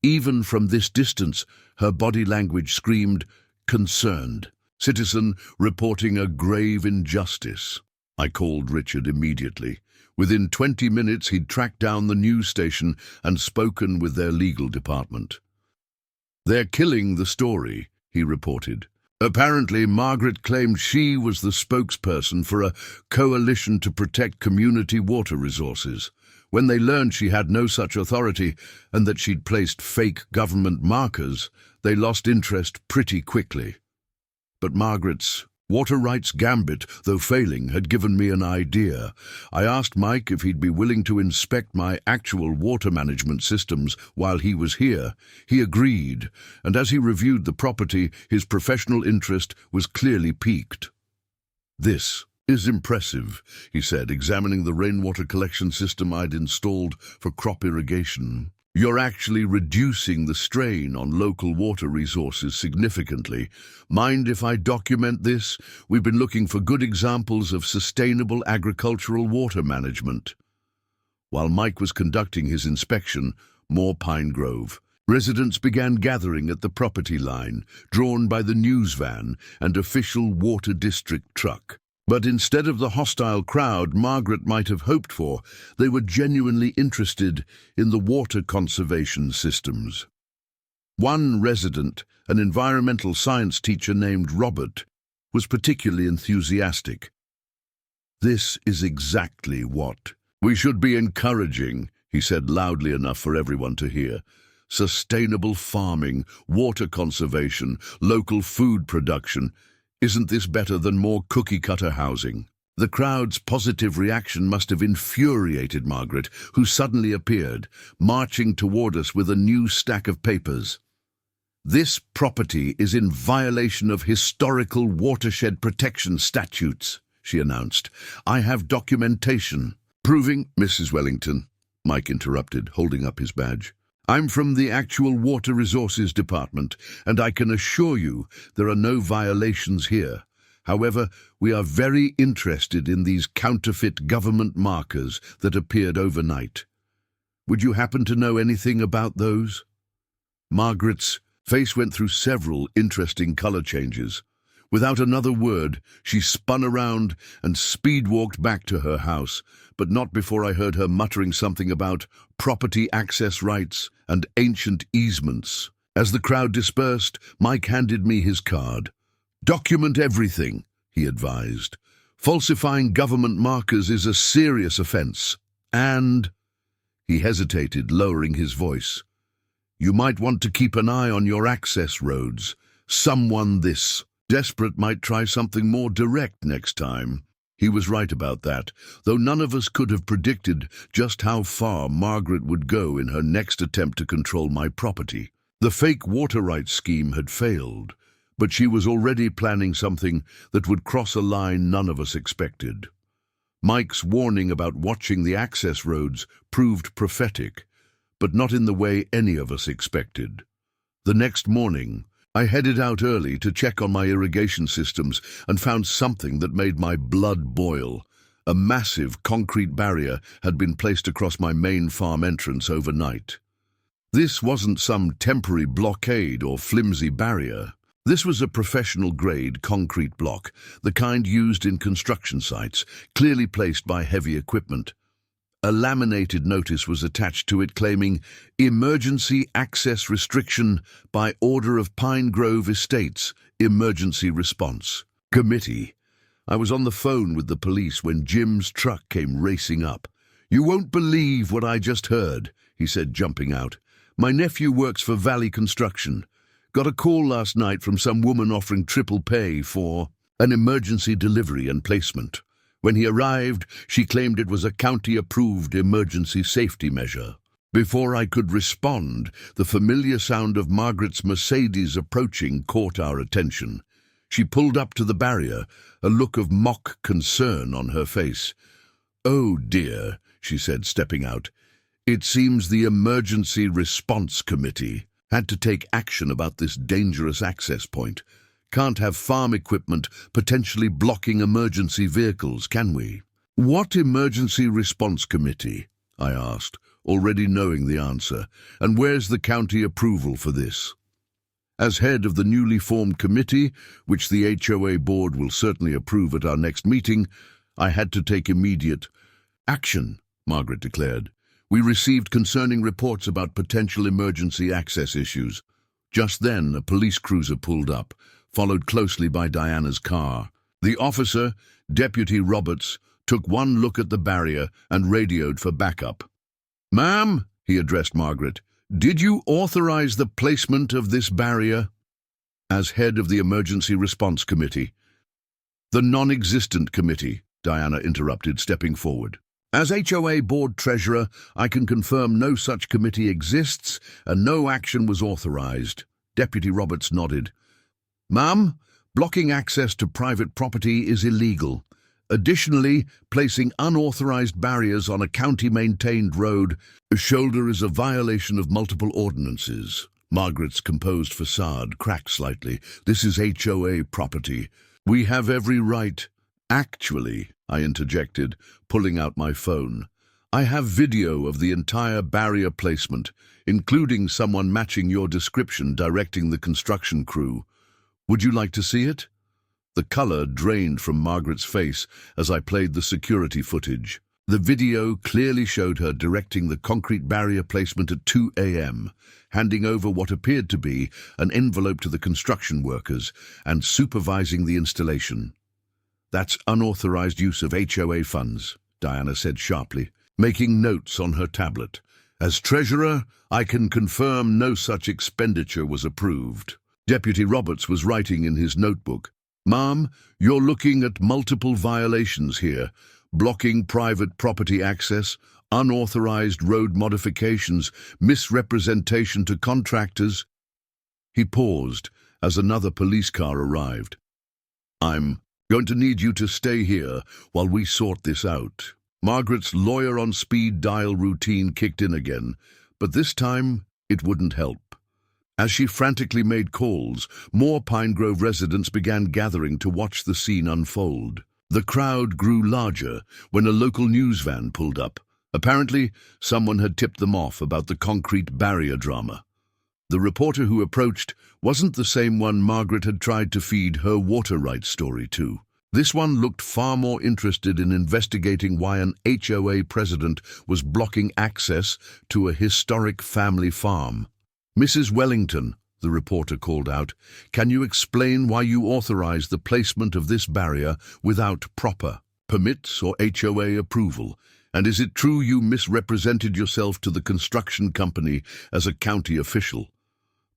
Even from this distance, her body language screamed, concerned. Citizen reporting a grave injustice. I called Richard immediately. Within 20 minutes, he'd tracked down the news station and spoken with their legal department. "They're killing the story," he reported. "Apparently, Margaret claimed she was the spokesperson for a coalition to protect community water resources. When they learned she had no such authority and that she'd placed fake government markers, they lost interest pretty quickly. But Margaret's water rights gambit, though failing, had given me an idea. I asked Mike if he'd be willing to inspect my actual water management systems while he was here. He agreed, and as he reviewed the property, his professional interest was clearly piqued. "This is impressive," he said, examining the rainwater collection system I'd installed for crop irrigation. "You're actually reducing the strain on local water resources significantly. Mind if I document this? We've been looking for good examples of sustainable agricultural water management." While Mike was conducting his inspection, more pine grove. Residents began gathering at the property line, drawn by the news van and official water district truck. But instead of the hostile crowd Margaret might have hoped for, they were genuinely interested in the water conservation systems. One resident, an environmental science teacher named Robert, was particularly enthusiastic. "This is exactly what we should be encouraging," he said loudly enough for everyone to hear. "Sustainable farming, water conservation, local food production. Isn't this better than more cookie-cutter housing?" The crowd's positive reaction must have infuriated Margaret, who suddenly appeared, marching toward us with a new stack of papers. "This property is in violation of historical watershed protection statutes," she announced. "I have documentation." "Proving—" "Mrs. Wellington," Mike interrupted, holding up his badge. "I'm from the actual Water Resources Department, and I can assure you there are no violations here. However, we are very interested in these counterfeit government markers that appeared overnight. Would you happen to know anything about those?" Margaret's face went through several interesting color changes. Without another word, she spun around and speed-walked back to her house, but not before I heard her muttering something about property access rights and ancient easements. As the crowd dispersed, Mike handed me his card. "Document everything," he advised. "Falsifying government markers is a serious offense. And—" he hesitated, lowering his voice. "You might want to keep an eye on your access roads. Someone this desperate might try something more direct next time." He was right about that, though none of us could have predicted just how far Margaret would go in her next attempt to control my property. The fake water rights scheme had failed, but she was already planning something that would cross a line none of us expected. Mike's warning about watching the access roads proved prophetic, but not in the way any of us expected. The next morning, I headed out early to check on my irrigation systems and found something that made my blood boil. A massive concrete barrier had been placed across my main farm entrance overnight. This wasn't some temporary blockade or flimsy barrier. This was a professional-grade concrete block, the kind used in construction sites, clearly placed by heavy equipment. A laminated notice was attached to it claiming "Emergency Access Restriction by Order of Pine Grove Estates, Emergency Response Committee." I was on the phone with the police when Jim's truck came racing up. "You won't believe what I just heard," he said, jumping out. "My nephew works for Valley Construction. Got a call last night from some woman offering triple pay for an emergency delivery and placement. When he arrived, she claimed it was a county-approved emergency safety measure." Before I could respond, the familiar sound of Margaret's Mercedes approaching caught our attention. She pulled up to the barrier, a look of mock concern on her face. "Oh dear," she said, stepping out. "It seems the Emergency Response Committee had to take action about this dangerous access point. Can't have farm equipment potentially blocking emergency vehicles, can we?" "What Emergency Response Committee?" I asked, already knowing the answer. "And where's the county approval for this?" As head of the newly formed committee, which the HOA board will certainly approve at our next meeting, I had to take immediate action, Margaret declared. We received concerning reports about potential emergency access issues. Just then, a police cruiser pulled up, followed closely by Diana's car. The officer, Deputy Roberts, took one look at the barrier and radioed for backup. "Ma'am," he addressed Margaret, "did you authorize the placement of this barrier?" As head of the Emergency Response Committee. "The non-existent committee," Diana interrupted, stepping forward. "As HOA Board Treasurer, I can confirm no such committee exists and no action was authorized." Deputy Roberts nodded. "Ma'am, blocking access to private property is illegal. Additionally, placing unauthorized barriers on a county-maintained road shoulder is a violation of multiple ordinances." Margaret's composed facade cracked slightly. "This is HOA property. We have every right." "Actually," I interjected, pulling out my phone, "I have video of the entire barrier placement, including someone matching your description directing the construction crew. Would you like to see it?" The color drained from Margaret's face as I played the security footage. The video clearly showed her directing the concrete barrier placement at 2 a.m., handing over what appeared to be an envelope to the construction workers and supervising the installation. "That's unauthorized use of HOA funds," Diana said sharply, making notes on her tablet. "As treasurer, I can confirm no such expenditure was approved." Deputy Roberts was writing in his notebook. "Ma'am, you're looking at multiple violations here. Blocking private property access, unauthorized road modifications, misrepresentation to contractors." He paused as another police car arrived. "I'm going to need you to stay here while we sort this out." Margaret's lawyer on speed dial routine kicked in again, but this time it wouldn't help. As she frantically made calls, more Pine Grove residents began gathering to watch the scene unfold. The crowd grew larger when a local news van pulled up. Apparently, someone had tipped them off about the concrete barrier drama. The reporter who approached wasn't the same one Margaret had tried to feed her water rights story to. This one looked far more interested in investigating why an HOA president was blocking access to a historic family farm. "Mrs. Wellington," the reporter called out, "can you explain why you authorized the placement of this barrier without proper permits or HOA approval? And is it true you misrepresented yourself to the construction company as a county official?"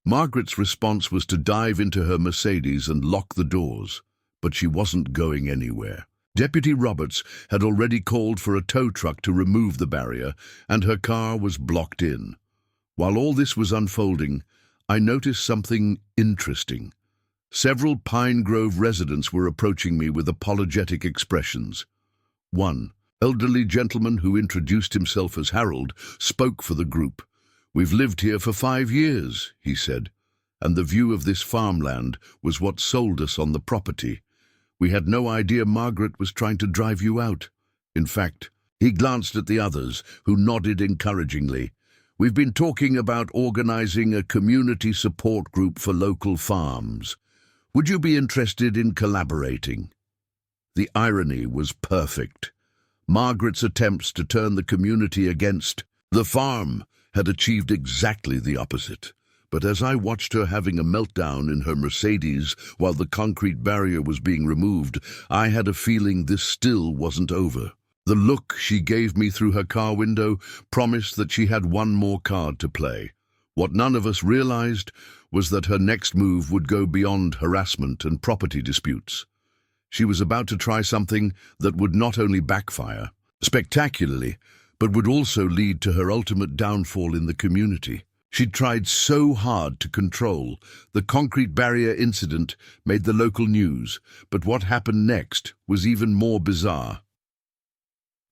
Margaret's response was to dive into her Mercedes and lock the doors, but she wasn't going anywhere. Deputy Roberts had already called for a tow truck to remove the barrier, and her car was blocked in. While all this was unfolding, I noticed something interesting. Several Pine Grove residents were approaching me with apologetic expressions. One elderly gentleman who introduced himself as Harold spoke for the group. "We've lived here for 5 years," he said, "and the view of this farmland was what sold us on the property. We had no idea Margaret was trying to drive you out. In fact," he glanced at the others, who nodded encouragingly, "we've been talking about organizing a community support group for local farms. Would you be interested in collaborating?" The irony was perfect. Margaret's attempts to turn the community against the farm had achieved exactly the opposite. But as I watched her having a meltdown in her Mercedes while the concrete barrier was being removed, I had a feeling this still wasn't over. The look she gave me through her car window promised that she had one more card to play. What none of us realized was that her next move would go beyond harassment and property disputes. She was about to try something that would not only backfire spectacularly, but would also lead to her ultimate downfall in the community. She'd tried so hard to control. The concrete barrier incident made the local news, but what happened next was even more bizarre.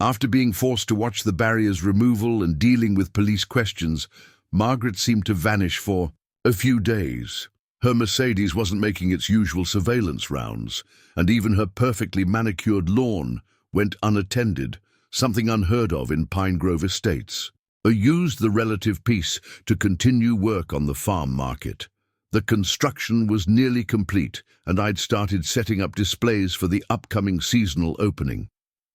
After being forced to watch the barrier's removal and dealing with police questions, Margaret seemed to vanish for a few days. Her Mercedes wasn't making its usual surveillance rounds, and even her perfectly manicured lawn went unattended, something unheard of in Pine Grove Estates. I used the relative peace to continue work on the farm market. The construction was nearly complete, and I'd started setting up displays for the upcoming seasonal opening.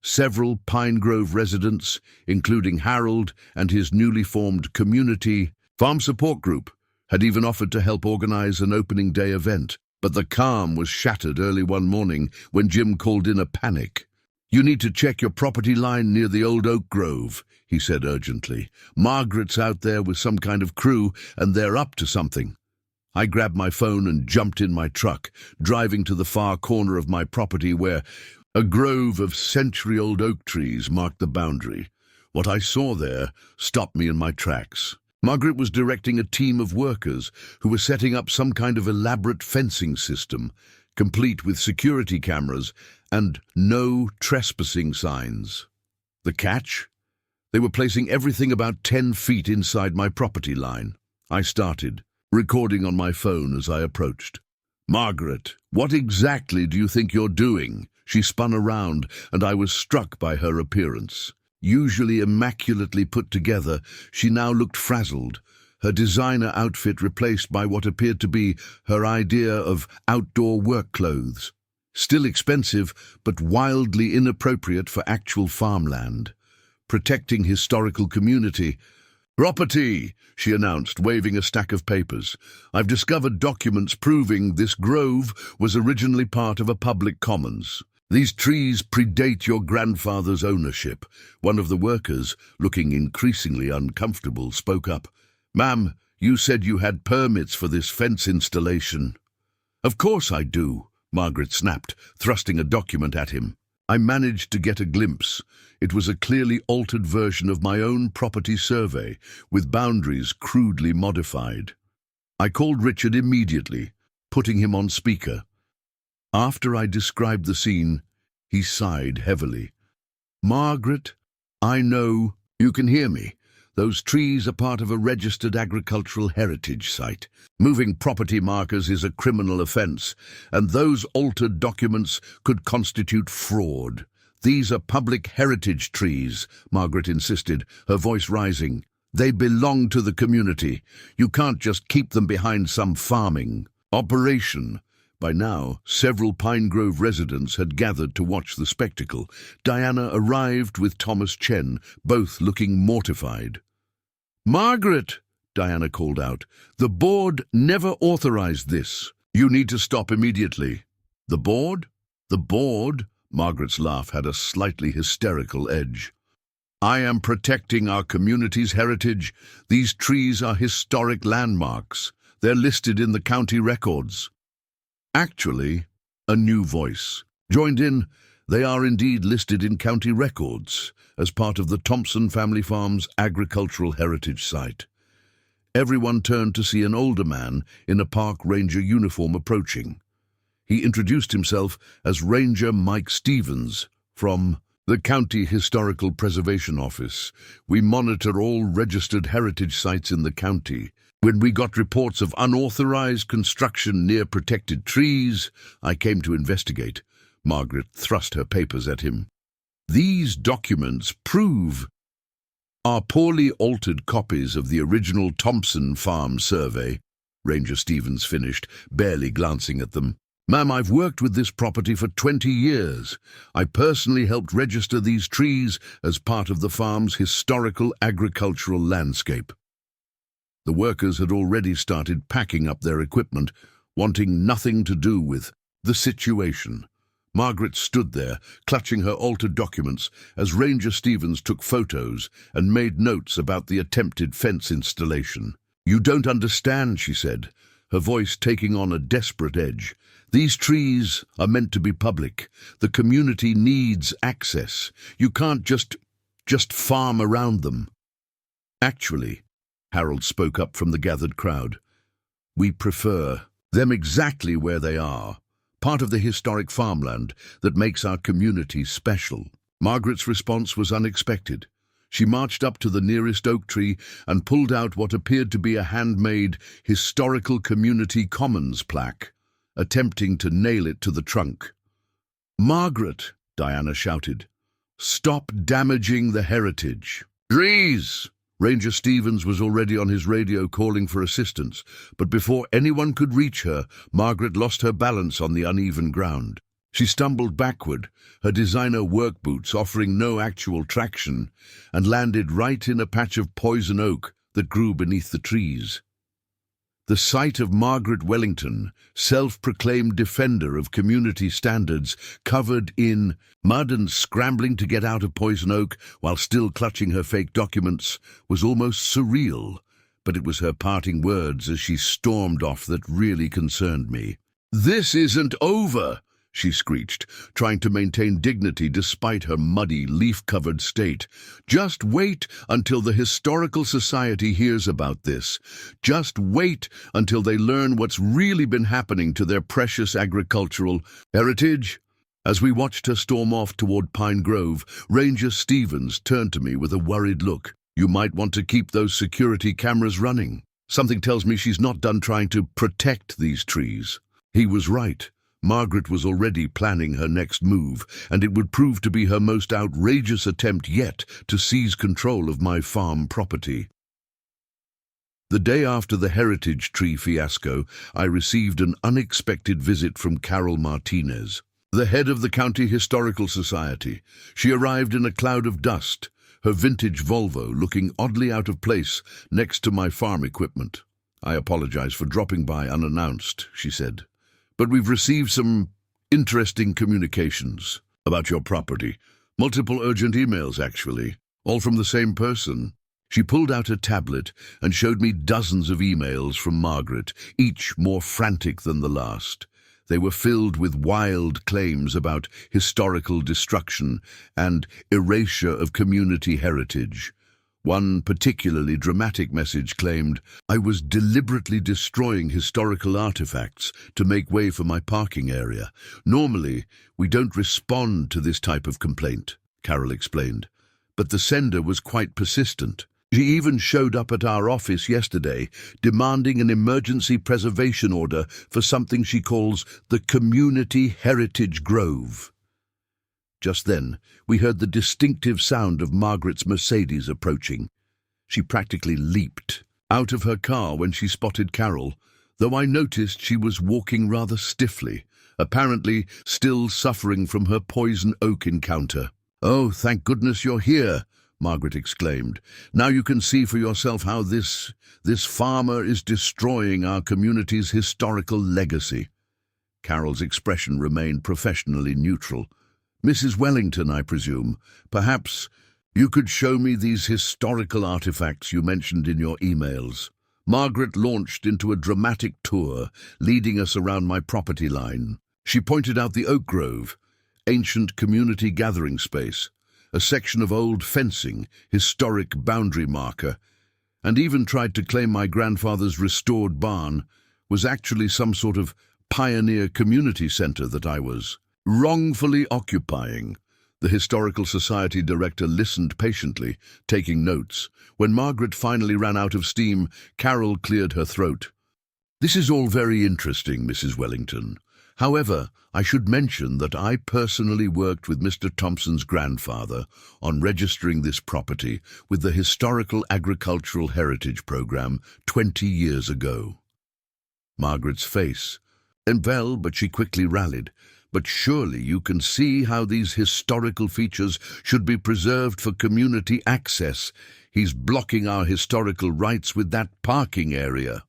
Several Pine Grove residents, including Harold and his newly formed community farm support group, had even offered to help organize an opening day event. But the calm was shattered early one morning when Jim called in a panic. "You need to check your property line near the old oak grove," he said urgently. "Margaret's out there with some kind of crew, and they're up to something." I grabbed my phone and jumped in my truck, driving to the far corner of my property where a grove of century-old oak trees marked the boundary. What I saw there stopped me in my tracks. Margaret was directing a team of workers who were setting up some kind of elaborate fencing system, complete with security cameras and no trespassing signs. The catch? They were placing everything about 10 feet inside my property line. I started, recording on my phone as I approached. "Margaret, what exactly do you think you're doing?" She spun around, and I was struck by her appearance. Usually immaculately put together, she now looked frazzled, her designer outfit replaced by what appeared to be her idea of outdoor work clothes. Still expensive, but wildly inappropriate for actual farmland. Protecting historical community. "Property," she announced, waving a stack of papers. "I've discovered documents proving this grove was originally part of a public commons. These trees predate your grandfather's ownership." One of the workers, looking increasingly uncomfortable, spoke up. "Ma'am, you said you had permits for this fence installation." "Of course I do," Margaret snapped, thrusting a document at him. I managed to get a glimpse. It was a clearly altered version of my own property survey, with boundaries crudely modified. I called Richard immediately, putting him on speaker. After I described the scene, he sighed heavily. "Margaret, I know you can hear me. Those trees are part of a registered agricultural heritage site. Moving property markers is a criminal offense, and those altered documents could constitute fraud. These are public heritage trees," Margaret insisted, her voice rising. "They belong to the community. You can't just keep them behind some farming operation." By now, several Pine Grove residents had gathered to watch the spectacle. Diana arrived with Thomas Chen, both looking mortified. "Margaret," Diana called out, "the board never authorized this. You need to stop immediately." "The board? The board?" Margaret's laugh had a slightly hysterical edge. "I am protecting our community's heritage. These trees are historic landmarks. They're listed in the county records." Actually, a new voice joined in. "They are indeed listed in county records as part of the Thompson family farm's agricultural heritage site." Everyone turned to see an older man in a park ranger uniform approaching. He introduced himself as Ranger Mike Stevens from the County Historical Preservation Office. "We monitor all registered heritage sites in the county. When we got reports of unauthorized construction near protected trees, I came to investigate." Margaret thrust her papers at him. "These documents prove are poorly altered copies of the original Thompson Farm survey," Ranger Stevens finished, barely glancing at them. "Ma'am, I've worked with this property for 20 years. I personally helped register these trees as part of the farm's historical agricultural landscape." The workers had already started packing up their equipment, wanting nothing to do with the situation. Margaret stood there, clutching her altered documents, as Ranger Stevens took photos and made notes about the attempted fence installation. "You don't understand," she said, her voice taking on a desperate edge. "These trees are meant to be public. The community needs access. You can't just farm around them." "Actually," Harold spoke up from the gathered crowd, "we prefer them exactly where they are, part of the historic farmland that makes our community special." Margaret's response was unexpected. She marched up to the nearest oak tree and pulled out what appeared to be a handmade Historical Community Commons plaque, attempting to nail it to the trunk. "Margaret," Diana shouted, "stop damaging the heritage." "Trees!" Ranger Stevens was already on his radio calling for assistance, but before anyone could reach her, Margaret lost her balance on the uneven ground. She stumbled backward, her designer work boots offering no actual traction, and landed right in a patch of poison oak that grew beneath the trees. The sight of Margaret Wellington, self-proclaimed defender of community standards, covered in mud and scrambling to get out of poison oak while still clutching her fake documents, was almost surreal, but it was her parting words as she stormed off that really concerned me. "This isn't over," she screeched, trying to maintain dignity despite her muddy, leaf-covered state. "Just wait until the Historical Society hears about this. Just wait until they learn what's really been happening to their precious agricultural heritage." As we watched her storm off toward Pine Grove, Ranger Stevens turned to me with a worried look. "You might want to keep those security cameras running. Something tells me she's not done trying to protect these trees." He was right. Margaret was already planning her next move, and it would prove to be her most outrageous attempt yet to seize control of my farm property. The day after the heritage tree fiasco, I received an unexpected visit from Carol Martinez, the head of the County Historical Society. She arrived in a cloud of dust, her vintage Volvo looking oddly out of place next to my farm equipment. "I apologize for dropping by unannounced," she said, "but we've received some interesting communications about your property. Multiple urgent emails, actually, all from the same person." She pulled out a tablet and showed me dozens of emails from Margaret, each more frantic than the last. They were filled with wild claims about historical destruction and erasure of community heritage. One particularly dramatic message claimed, "I was deliberately destroying historical artifacts to make way for my parking area. Normally, we don't respond to this type of complaint," Carol explained. But the sender was quite persistent. She even showed up at our office yesterday, demanding an emergency preservation order for something she calls the Community Heritage Grove. Just then, we heard the distinctive sound of Margaret's Mercedes approaching. She practically leaped out of her car when she spotted Carol, though I noticed she was walking rather stiffly, apparently still suffering from her poison oak encounter. "Oh, thank goodness you're here," Margaret exclaimed. "Now you can see for yourself how this farmer is destroying our community's historical legacy." Carol's expression remained professionally neutral. "Mrs. Wellington, I presume. Perhaps you could show me these historical artifacts you mentioned in your emails." Margaret launched into a dramatic tour, leading us around my property line. She pointed out the oak grove, ancient community gathering space, a section of old fencing, historic boundary marker, and even tried to claim my grandfather's restored barn was actually some sort of pioneer community center that I was wrongfully occupying. The Historical Society director listened patiently, taking notes. When Margaret finally ran out of steam, Carol cleared her throat. "This is all very interesting, Mrs. Wellington. However, I should mention that I personally worked with Mr. Thompson's grandfather on registering this property with the Historical Agricultural Heritage Program 20 years ago." Margaret's face fell, but she quickly rallied. "But surely you can see how these historical features should be preserved for community access. He's blocking our historical rights with that parking area."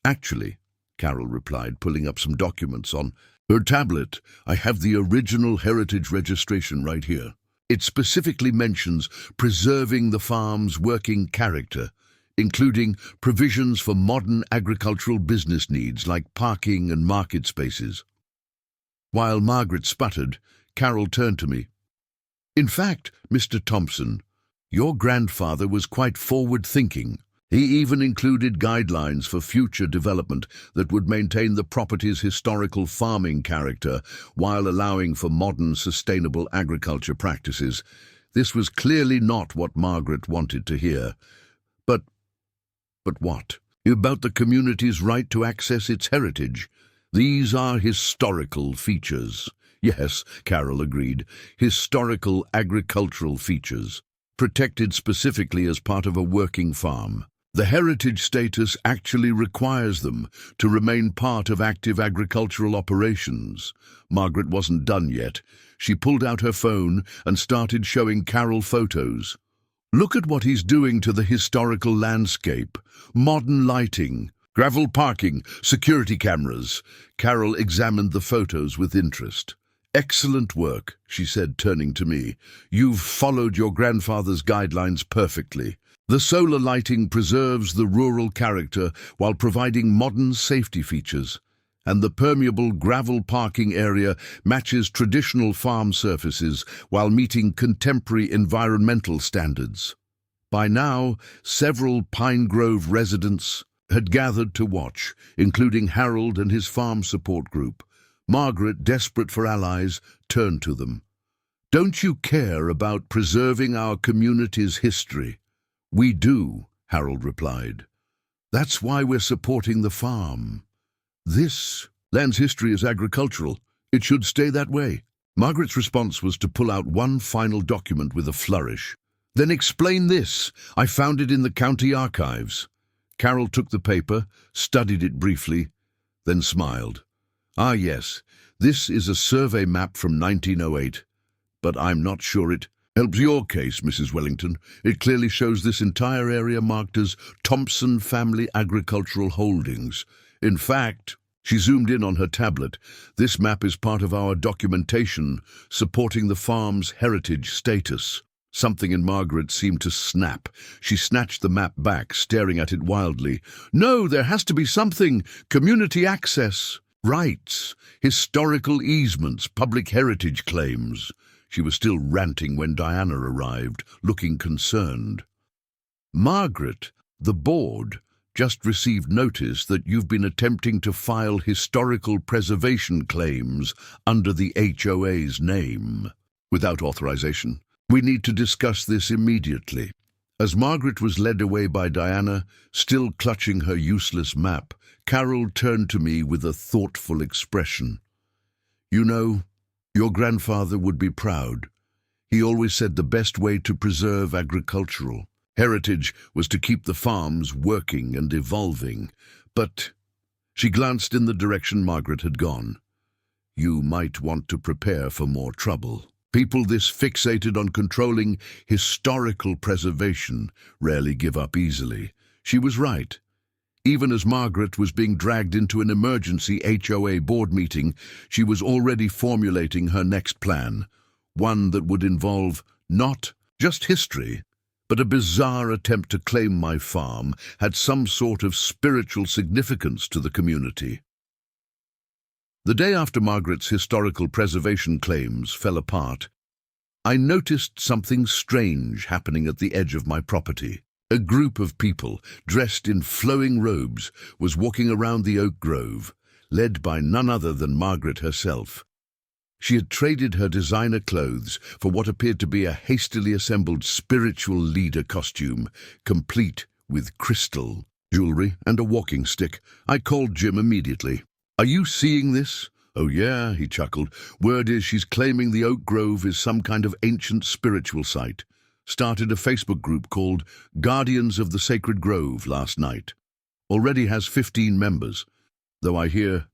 "Actually," Carol replied, pulling up some documents on her tablet, "I have the original heritage registration right here. It specifically mentions preserving the farm's working character, including provisions for modern agricultural business needs like parking and market spaces." While Margaret sputtered, Carol turned to me. "In fact, Mr. Thompson, your grandfather was quite forward-thinking. He even included guidelines for future development that would maintain the property's historical farming character while allowing for modern sustainable agriculture practices. This was clearly not what Margaret wanted to hear. But what? About the community's right to access its heritage. These are historical features." "Yes," Carol agreed, "historical agricultural features." protected specifically as part of a working farm. The heritage status actually requires them to remain part of active agricultural operations. Margaret wasn't done yet. She pulled out her phone and started showing Carol photos. Look at what he's doing to the historical landscape. Modern lighting, gravel parking, security cameras. Carol examined the photos with interest. Excellent work, she said, turning to me. You've followed your grandfather's guidelines perfectly. The solar lighting preserves the rural character while providing modern safety features, and the permeable gravel parking area matches traditional farm surfaces while meeting contemporary environmental standards. By now, several Pine Grove residents had gathered to watch, including Harold and his farm support group. Margaret, desperate for allies, turned to them. "Don't you care about preserving our community's history?" "We do," Harold replied. "That's why we're supporting the farm. This land's history is agricultural. It should stay that way." Margaret's response was to pull out one final document with a flourish. "Then explain this. I found it in the county archives." Carol took the paper, studied it briefly, then smiled. "Ah, yes, this is a survey map from 1908, but I'm not sure it helps your case, Mrs. Wellington. It clearly shows this entire area marked as Thompson Family Agricultural Holdings. In fact," she zoomed in on her tablet, "this map is part of our documentation supporting the farm's heritage status." Something in Margaret seemed to snap. She snatched the map back, staring at it wildly. "No, there has to be something. Community access. Rights, historical easements, public heritage claims." She was still ranting when Diana arrived, looking concerned. "Margaret, the board just received notice that you've been attempting to file historical preservation claims under the HOA's name without authorization. We need to discuss this immediately." As Margaret was led away by Diana, still clutching her useless map, Carol turned to me with a thoughtful expression. "You know, your grandfather would be proud. He always said the best way to preserve agricultural heritage was to keep the farms working and evolving. But," she glanced in the direction Margaret had gone, "you might want to prepare for more trouble. People this fixated on controlling historical preservation rarely give up easily." She was right. Even as Margaret was being dragged into an emergency HOA board meeting, she was already formulating her next plan, one that would involve not just history, but a bizarre attempt to claim my farm had some sort of spiritual significance to the community. The day after Margaret's historical preservation claims fell apart, I noticed something strange happening at the edge of my property. A group of people, dressed in flowing robes, was walking around the oak grove, led by none other than Margaret herself. She had traded her designer clothes for what appeared to be a hastily assembled spiritual leader costume, complete with crystal jewelry and a walking stick. I called Jim immediately. "Are you seeing this?" "Oh yeah," he chuckled. "Word is she's claiming the oak grove is some kind of ancient spiritual site. Started a Facebook group called Guardians of the Sacred Grove last night. Already has 15 members, though I hear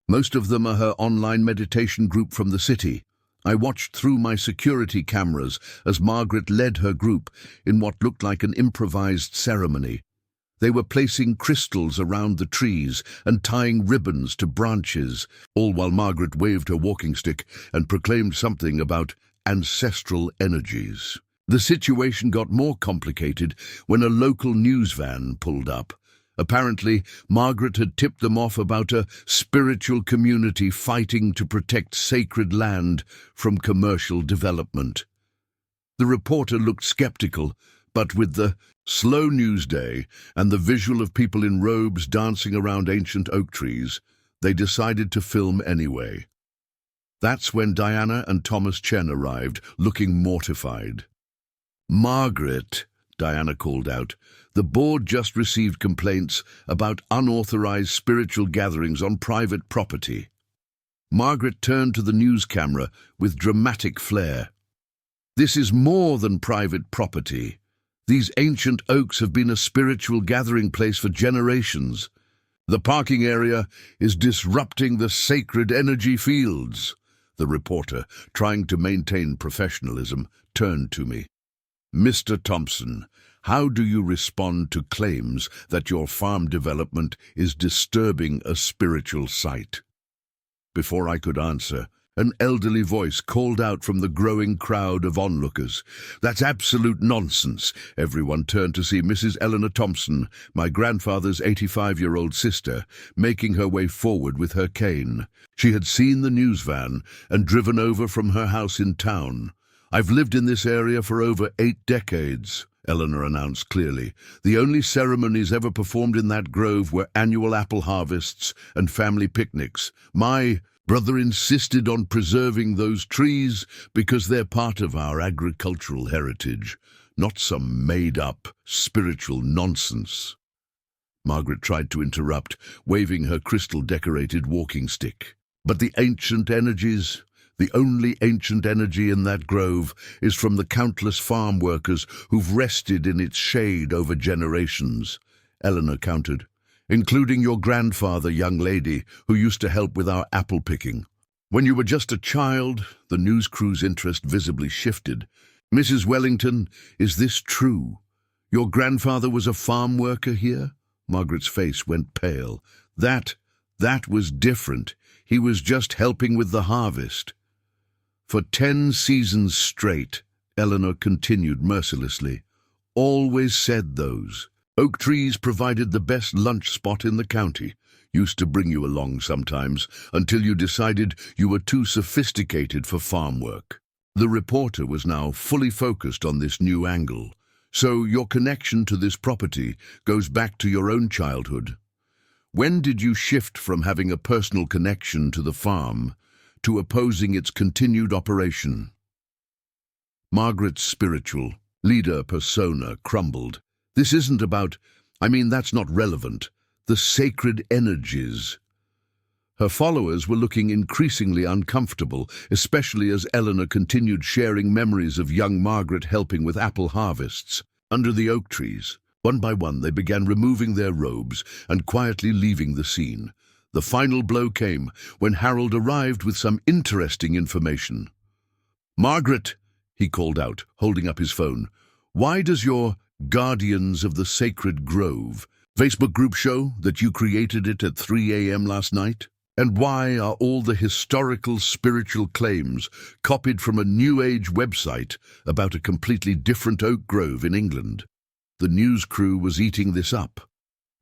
most of them are her online meditation group from the city." I watched through my security cameras as Margaret led her group in what looked like an improvised ceremony. They were placing crystals around the trees and tying ribbons to branches, all while Margaret waved her walking stick and proclaimed something about ancestral energies. The situation got more complicated when a local news van pulled up. Apparently, Margaret had tipped them off about a spiritual community fighting to protect sacred land from commercial development. The reporter looked skeptical, but with the slow news day and the visual of people in robes dancing around ancient oak trees, they decided to film anyway. That's when Diana and Thomas Chen arrived, looking mortified. "Margaret," Diana called out, "the board just received complaints about unauthorized spiritual gatherings on private property." Margaret turned to the news camera with dramatic flair. This is more than private property. These ancient oaks have been a spiritual gathering place for generations. The parking area is disrupting the sacred energy fields. The reporter, trying to maintain professionalism, turned to me. Mr. Thompson, how do you respond to claims that your farm development is disturbing a spiritual site? Before I could answer, an elderly voice called out from the growing crowd of onlookers. That's absolute nonsense. Everyone turned to see Mrs. Eleanor Thompson, my grandfather's 85-year-old sister, making her way forward with her cane. She had seen the news van and driven over from her house in town. I've lived in this area for over 8 decades, Eleanor announced clearly. The only ceremonies ever performed in that grove were annual apple harvests and family picnics. My brother insisted on preserving those trees because they're part of our agricultural heritage, not some made-up spiritual nonsense. Margaret tried to interrupt, waving her crystal-decorated walking stick. But the ancient energies, the only ancient energy in that grove, is from the countless farm workers who've rested in its shade over generations, Eleanor countered. Including your grandfather, young lady, who used to help with our apple picking. When you were just a child, the news crew's interest visibly shifted. Mrs. Wellington, is this true? Your grandfather was a farm worker here? Margaret's face went pale. That was different. He was just helping with the harvest. For 10 seasons straight, Eleanor continued mercilessly. Always said those. Oak trees provided the best lunch spot in the county. Used to bring you along sometimes, until you decided you were too sophisticated for farm work. The reporter was now fully focused on this new angle. So your connection to this property goes back to your own childhood. When did you shift from having a personal connection to the farm to opposing its continued operation? Margaret's spiritual leader persona crumbled. This isn't about, that's not relevant. The sacred energies. Her followers were looking increasingly uncomfortable, especially as Eleanor continued sharing memories of young Margaret helping with apple harvests. Under the oak trees, one by one they began removing their robes and quietly leaving the scene. The final blow came when Harold arrived with some interesting information. Margaret, he called out, holding up his phone, why does your Guardians of the Sacred Grove Facebook group show that you created it at 3 a.m. last night? And why are all the historical spiritual claims copied from a New Age website about a completely different oak grove in England? The news crew was eating this up.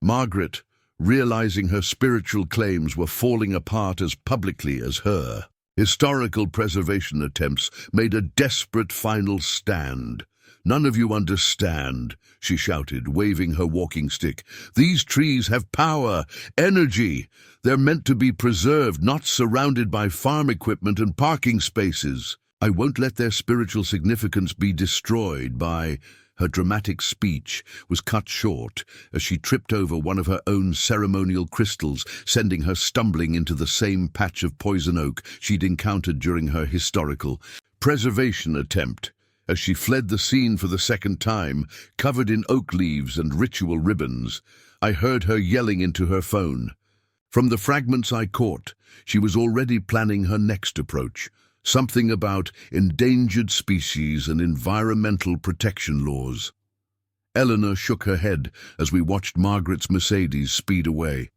Margaret, realizing her spiritual claims were falling apart as publicly as her historical preservation attempts, made a desperate final stand. None of you understand, she shouted, waving her walking stick. These trees have power, energy. They're meant to be preserved, not surrounded by farm equipment and parking spaces. I won't let their spiritual significance be destroyed by... Her dramatic speech was cut short as she tripped over one of her own ceremonial crystals, sending her stumbling into the same patch of poison oak she'd encountered during her historical preservation attempt. As she fled the scene for the second time, covered in oak leaves and ritual ribbons, I heard her yelling into her phone. From the fragments I caught, she was already planning her next approach, something about endangered species and environmental protection laws. Eleanor shook her head as we watched Margaret's Mercedes speed away.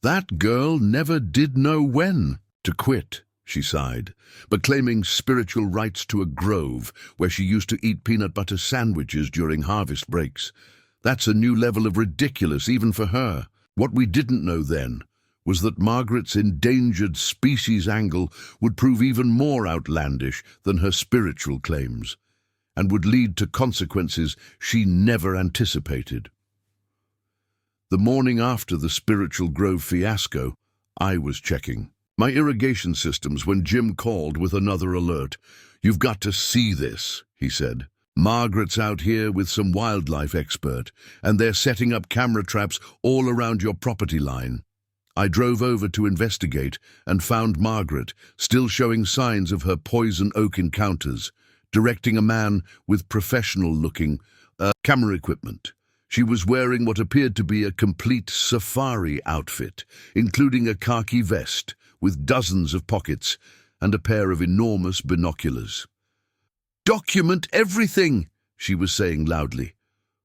That girl never did know when to quit, she sighed, but claiming spiritual rights to a grove where she used to eat peanut butter sandwiches during harvest breaks. That's a new level of ridiculous even for her. What we didn't know then was that Margaret's endangered species angle would prove even more outlandish than her spiritual claims, and would lead to consequences she never anticipated. The morning after the Spiritual Grove fiasco, I was checking my irrigation systems when Jim called with another alert. You've got to see this, he said. Margaret's out here with some wildlife expert, and they're setting up camera traps all around your property line. I drove over to investigate and found Margaret still showing signs of her poison oak encounters, directing a man with professional-looking camera equipment. She was wearing what appeared to be a complete safari outfit, including a khaki vest with dozens of pockets and a pair of enormous binoculars. "Document everything," she was saying loudly.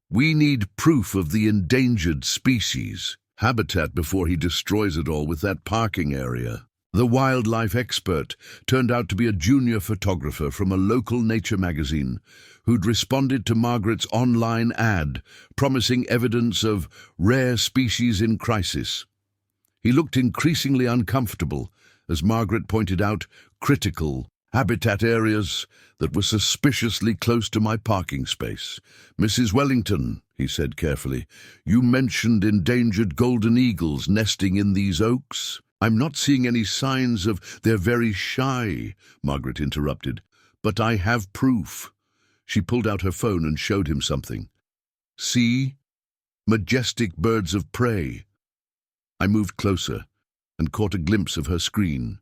"We need proof of the endangered species habitat before he destroys it all with that parking area." The wildlife expert turned out to be a junior photographer from a local nature magazine who'd responded to Margaret's online ad promising evidence of rare species in crisis. He looked increasingly uncomfortable as Margaret pointed out critical habitat areas that were suspiciously close to my parking space. "Mrs. Wellington," he said carefully, "you mentioned endangered golden eagles nesting in these oaks." "I'm not seeing any signs of—" "They're very shy," Margaret interrupted. "But I have proof." She pulled out her phone and showed him something. "See? Majestic birds of prey." I moved closer and caught a glimpse of her screen.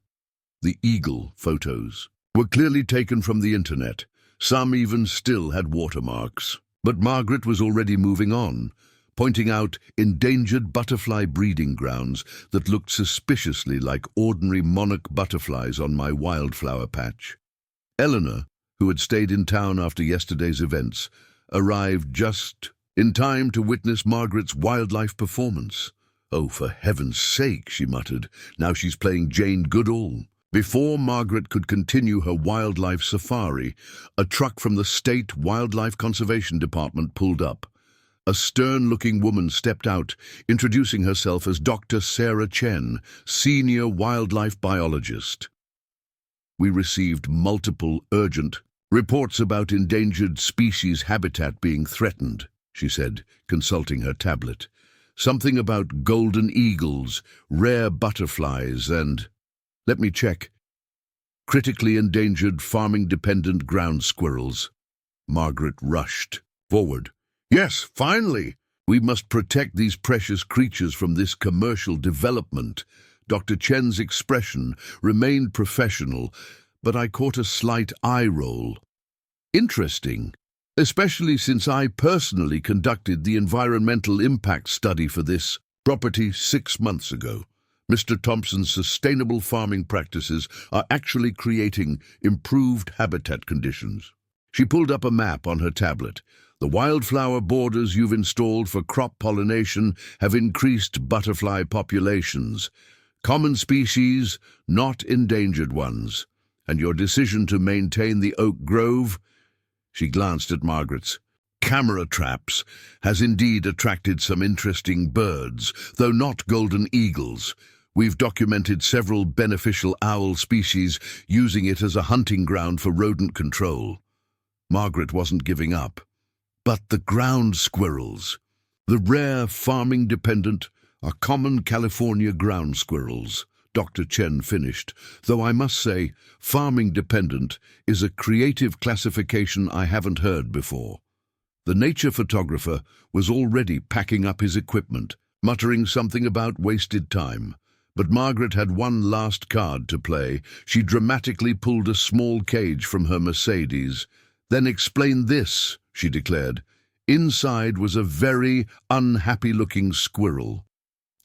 The eagle photos were clearly taken from the internet. Some even still had watermarks. But Margaret was already moving on, pointing out endangered butterfly breeding grounds that looked suspiciously like ordinary monarch butterflies on my wildflower patch. Eleanor, who had stayed in town after yesterday's events, arrived just in time to witness Margaret's wildlife performance. "Oh, for heaven's sake," she muttered. "Now she's playing Jane Goodall." Before Margaret could continue her wildlife safari, a truck from the State Wildlife Conservation Department pulled up. A stern-looking woman stepped out, introducing herself as Dr. Sarah Chen, senior wildlife biologist. "We received multiple urgent reports about endangered species habitat being threatened," she said, consulting her tablet. "Something about golden eagles, rare butterflies, and, let me check, critically endangered farming-dependent ground squirrels." Margaret rushed forward. "Yes, finally! We must protect these precious creatures from this commercial development." Dr. Chen's expression remained professional, but I caught a slight eye roll. "Interesting, especially since I personally conducted the environmental impact study for this property 6 months ago. Mr. Thompson's sustainable farming practices are actually creating improved habitat conditions." She pulled up a map on her tablet. "The wildflower borders you've installed for crop pollination have increased butterfly populations. Common species, not endangered ones. And your decision to maintain the oak grove," she glanced at Margaret's, "camera traps, has indeed attracted some interesting birds, though not golden eagles. We've documented several beneficial owl species using it as a hunting ground for rodent control." Margaret wasn't giving up. "But the ground squirrels, the rare farming-dependent, are common California ground squirrels," Dr. Chen finished, "though I must say, farming-dependent is a creative classification I haven't heard before." The nature photographer was already packing up his equipment, muttering something about wasted time. But Margaret had one last card to play. She dramatically pulled a small cage from her Mercedes. "Then explain this," she declared. "Inside was a very unhappy-looking squirrel.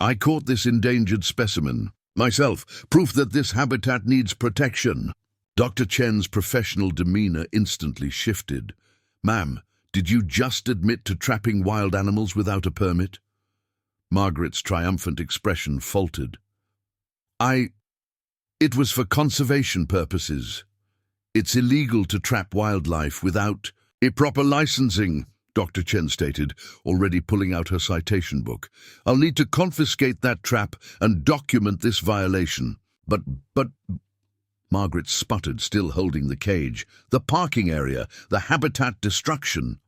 I caught this endangered specimen myself, proof that this habitat needs protection." Dr. Chen's professional demeanor instantly shifted. "Ma'am, did you just admit to trapping wild animals without a permit?" Margaret's triumphant expression faltered. It was for conservation purposes. It's illegal to trap wildlife without a proper licensing," Dr. Chen stated, already pulling out her citation book. "I'll need to confiscate that trap and document this violation." But, Margaret sputtered, still holding the cage. "The parking area, the habitat destruction."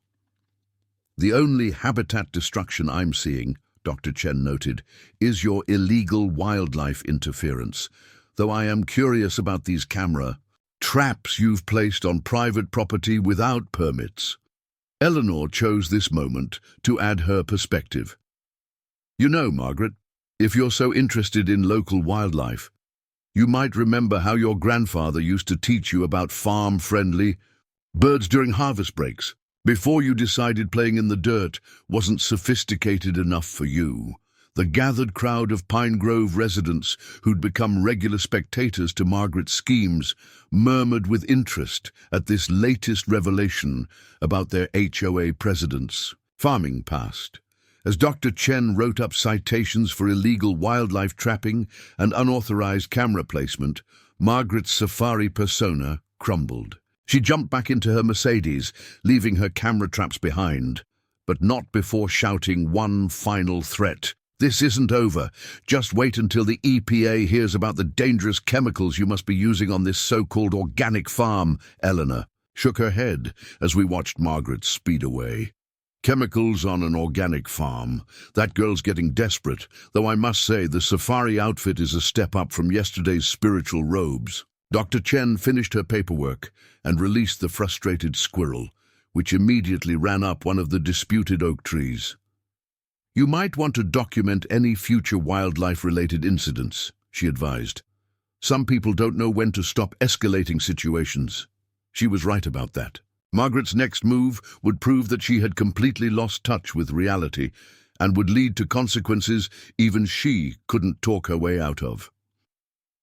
"The only habitat destruction I'm seeing," Dr. Chen noted, "is your illegal wildlife interference, though I am curious about these camera traps you've placed on private property without permits." Eleanor chose this moment to add her perspective. "You know, Margaret, if you're so interested in local wildlife, you might remember how your grandfather used to teach you about farm-friendly Birds during harvest breaks. Before you decided playing in the dirt wasn't sophisticated enough for you. The gathered crowd of Pine Grove residents who'd become regular spectators to Margaret's schemes murmured with interest at this latest revelation about their HOA president's farming past. As Dr. Chen wrote up citations for illegal wildlife trapping and unauthorized camera placement, Margaret's safari persona crumbled. She jumped back into her Mercedes, leaving her camera traps behind, but not before shouting one final threat. "This isn't over. Just wait until the EPA hears about the dangerous chemicals you must be using on this so-called organic farm." Eleanor shook her head as we watched Margaret speed away. Chemicals on an organic farm. That girl's getting desperate, though I must say the safari outfit is a step up from yesterday's spiritual robes. Dr. Chen finished her paperwork and released the frustrated squirrel, which immediately ran up one of the disputed oak trees. "You might want to document any future wildlife-related incidents," she advised. "Some people don't know when to stop escalating situations." She was right about that. Margaret's next move would prove that she had completely lost touch with reality and would lead to consequences even she couldn't talk her way out of.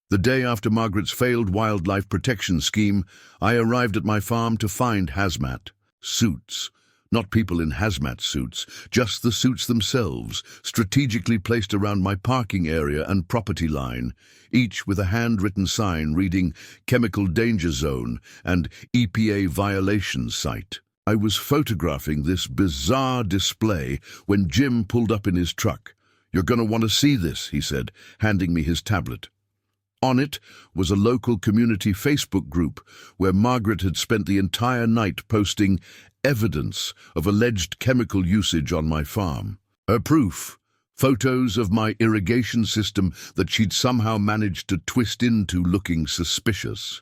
The day after Margaret's failed wildlife protection scheme, I arrived at my farm to find hazmat suits. Not people in hazmat suits, just the suits themselves, strategically placed around my parking area and property line, each with a handwritten sign reading "Chemical Danger Zone" and "EPA Violation Site." I was photographing this bizarre display when Jim pulled up in his truck. "You're going to want to see this," he said, handing me his tablet. On it was a local community Facebook group where Margaret had spent the entire night posting evidence of alleged chemical usage on my farm. Her proof: photos of my irrigation system that she'd somehow managed to twist into looking suspicious.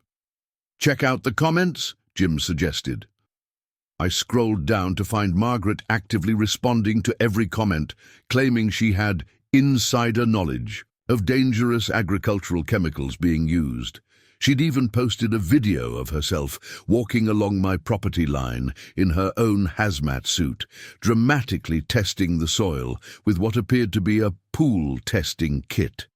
"Check out the comments," Jim suggested. I scrolled down to find Margaret actively responding to every comment, claiming she had insider knowledge of dangerous agricultural chemicals being used. She'd even posted a video of herself walking along my property line in her own hazmat suit, dramatically testing the soil with what appeared to be a pool testing kit.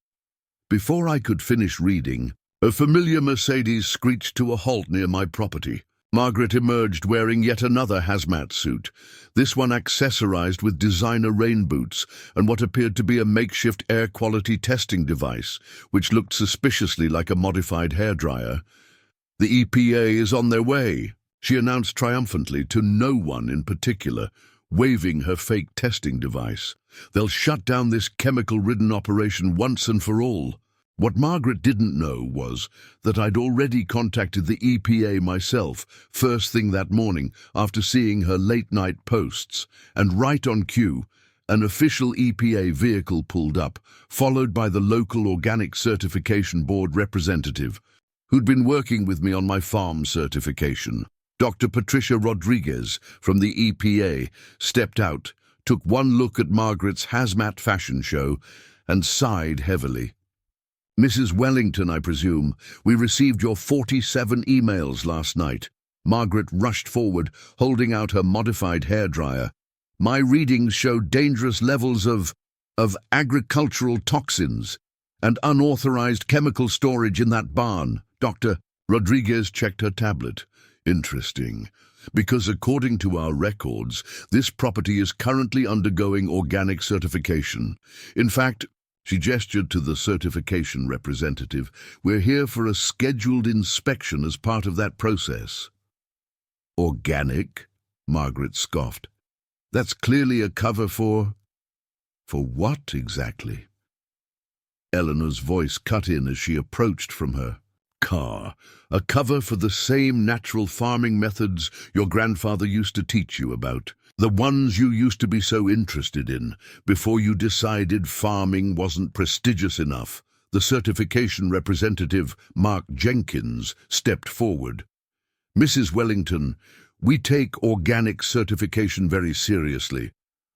Before I could finish reading, a familiar Mercedes screeched to a halt near my property. Margaret emerged wearing yet another hazmat suit, this one accessorized with designer rain boots and what appeared to be a makeshift air quality testing device, which looked suspiciously like a modified hairdryer. "The EPA is on their way," she announced triumphantly to no one in particular, waving her fake testing device. "They'll shut down this chemical-ridden operation once and for all." What Margaret didn't know was that I'd already contacted the EPA myself first thing that morning after seeing her late-night posts, and right on cue, an official EPA vehicle pulled up, followed by the local Organic Certification Board representative, who'd been working with me on my farm certification. Dr. Patricia Rodriguez from the EPA stepped out, took one look at Margaret's hazmat fashion show, and sighed heavily. "Mrs. Wellington, I presume. We received your 47 emails last night." Margaret rushed forward, holding out her modified hairdryer. "My readings show dangerous levels of agricultural toxins and unauthorized chemical storage in that barn." Dr. Rodriguez checked her tablet. "Interesting. Because according to our records, this property is currently undergoing organic certification. In fact," she gestured to the certification representative, "we're here for a scheduled inspection as part of that process." "Organic?" Margaret scoffed. "That's clearly a cover for what exactly?" Eleanor's voice cut in as she approached from her car. "A cover for the same natural farming methods your grandfather used to teach you about. The ones you used to be so interested in before you decided farming wasn't prestigious enough." The certification representative, Mark Jenkins, stepped forward. "Mrs. Wellington, we take organic certification very seriously.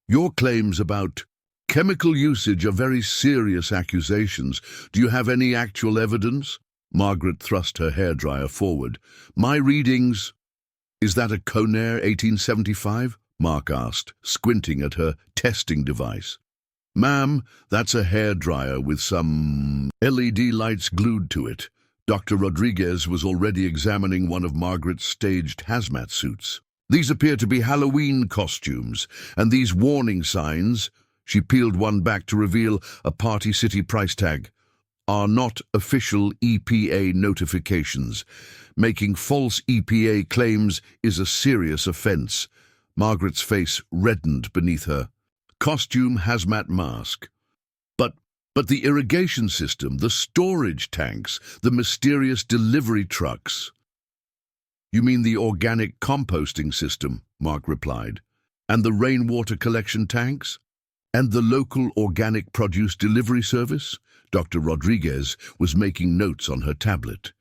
Your claims about chemical usage are very serious accusations. Do you have any actual evidence?" Margaret thrust her hairdryer forward. "My readings..." Is that a Conair 1875? Mark asked, squinting at her testing device. Ma'am, that's a hairdryer with some LED lights glued to it. Dr. Rodriguez was already examining one of Margaret's staged hazmat suits. These appear to be Halloween costumes, and these warning signs, she peeled one back to reveal a Party City price tag, are not official EPA notifications. Making false EPA claims is a serious offense. Margaret's face reddened beneath her. Costume hazmat mask. But the irrigation system, the storage tanks, the mysterious delivery trucks. You mean the organic composting system, Mark replied. And the rainwater collection tanks? And the local organic produce delivery service? Dr. Rodriguez was making notes on her tablet.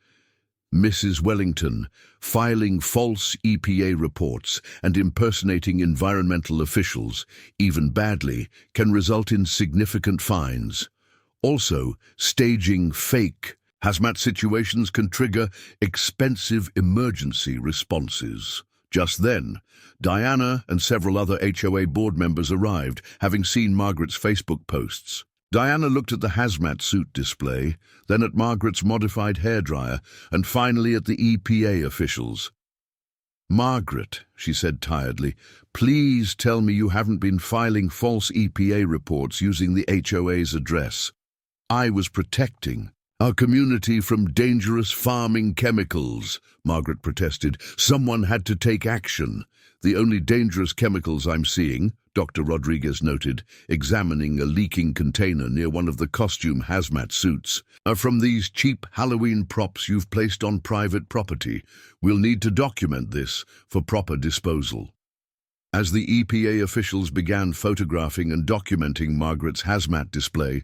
Mrs. Wellington, filing false EPA reports and impersonating environmental officials, even badly, can result in significant fines. Also, staging fake hazmat situations can trigger expensive emergency responses. Just then, Diana and several other HOA board members arrived, having seen Margaret's Facebook posts. Diana looked at the hazmat suit display, then at Margaret's modified hairdryer, and finally at the EPA officials. Margaret, she said tiredly, please tell me you haven't been filing false EPA reports using the HOA's address. I was protecting our community from dangerous farming chemicals, Margaret protested. Someone had to take action. The only dangerous chemicals I'm seeing, Dr. Rodriguez noted, examining a leaking container near one of the costume hazmat suits, are from these cheap Halloween props you've placed on private property. We'll need to document this for proper disposal. As the EPA officials began photographing and documenting Margaret's hazmat display,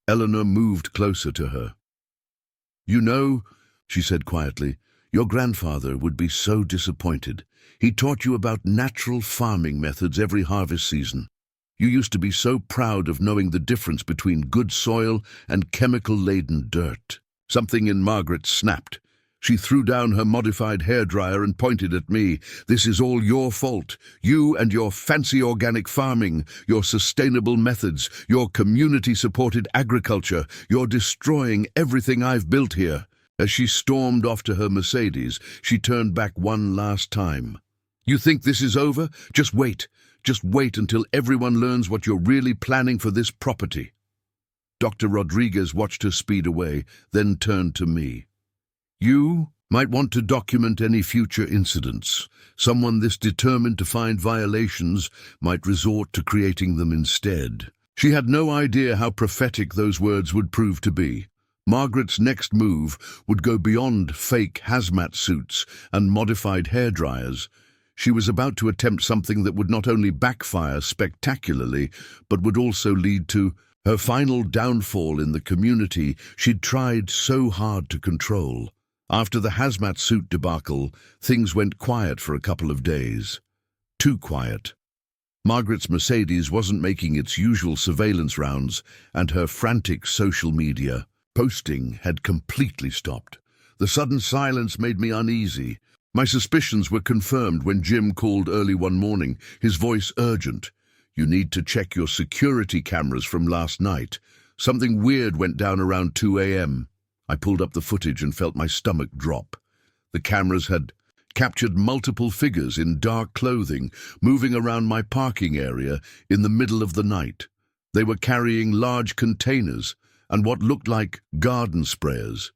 Eleanor moved closer to her. You know, she said quietly, your grandfather would be so disappointed. He taught you about natural farming methods every harvest season. You used to be so proud of knowing the difference between good soil and chemical-laden dirt. Something in Margaret snapped. She threw down her modified hairdryer and pointed at me. This is all your fault. You and your fancy organic farming, your sustainable methods, your community-supported agriculture. You're destroying everything I've built here. As she stormed off to her Mercedes, she turned back one last time. You think this is over? Just wait. Just wait until everyone learns what you're really planning for this property. Dr. Rodriguez watched her speed away, then turned to me. You might want to document any future incidents. Someone this determined to find violations might resort to creating them instead. She had no idea how prophetic those words would prove to be. Margaret's next move would go beyond fake hazmat suits and modified hairdryers. She was about to attempt something that would not only backfire spectacularly, but would also lead to her final downfall in the community she'd tried so hard to control. After the hazmat suit debacle, things went quiet for a couple of days. Too quiet. Margaret's Mercedes wasn't making its usual surveillance rounds, and her frantic social media posting had completely stopped. The sudden silence made me uneasy. My suspicions were confirmed when Jim called early one morning, his voice urgent. You need to check your security cameras from last night. Something weird went down around 2 a.m. I pulled up the footage and felt my stomach drop. The cameras had captured multiple figures in dark clothing, moving around my parking area in the middle of the night. They were carrying large containers and what looked like garden sprayers.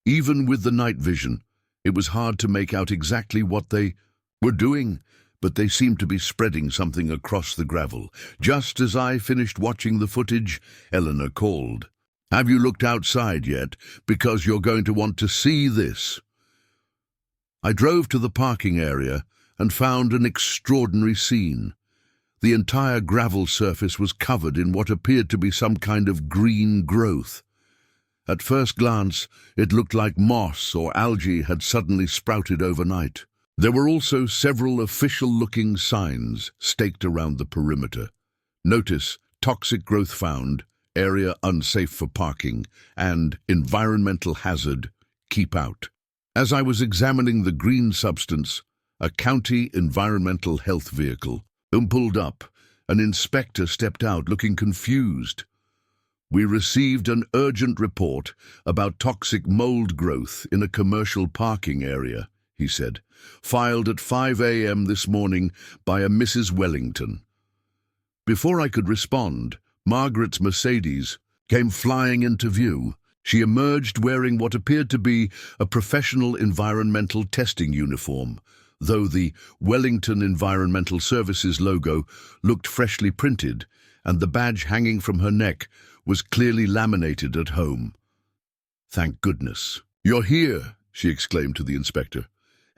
Even with the night vision, it was hard to make out exactly what they were doing, but they seemed to be spreading something across the gravel. Just as I finished watching the footage, Eleanor called. Have you looked outside yet? Because you're going to want to see this. I drove to the parking area and found an extraordinary scene. The entire gravel surface was covered in what appeared to be some kind of green growth. At first glance, it looked like moss or algae had suddenly sprouted overnight. There were also several official-looking signs staked around the perimeter. Notice, toxic growth found, area unsafe for parking, and environmental hazard, keep out. As I was examining the green substance, A county environmental health vehicle pulled up. An inspector stepped out looking confused. "We received an urgent report about toxic mold growth in a commercial parking area," he said, "filed at 5 a.m. this morning by a Mrs. Wellington." Before I could respond, Margaret's Mercedes came flying into view. She emerged wearing what appeared to be a professional environmental testing uniform, though the Wellington Environmental Services logo looked freshly printed, and the badge hanging from her neck was clearly laminated at home. "Thank goodness. You're here," she exclaimed to the inspector.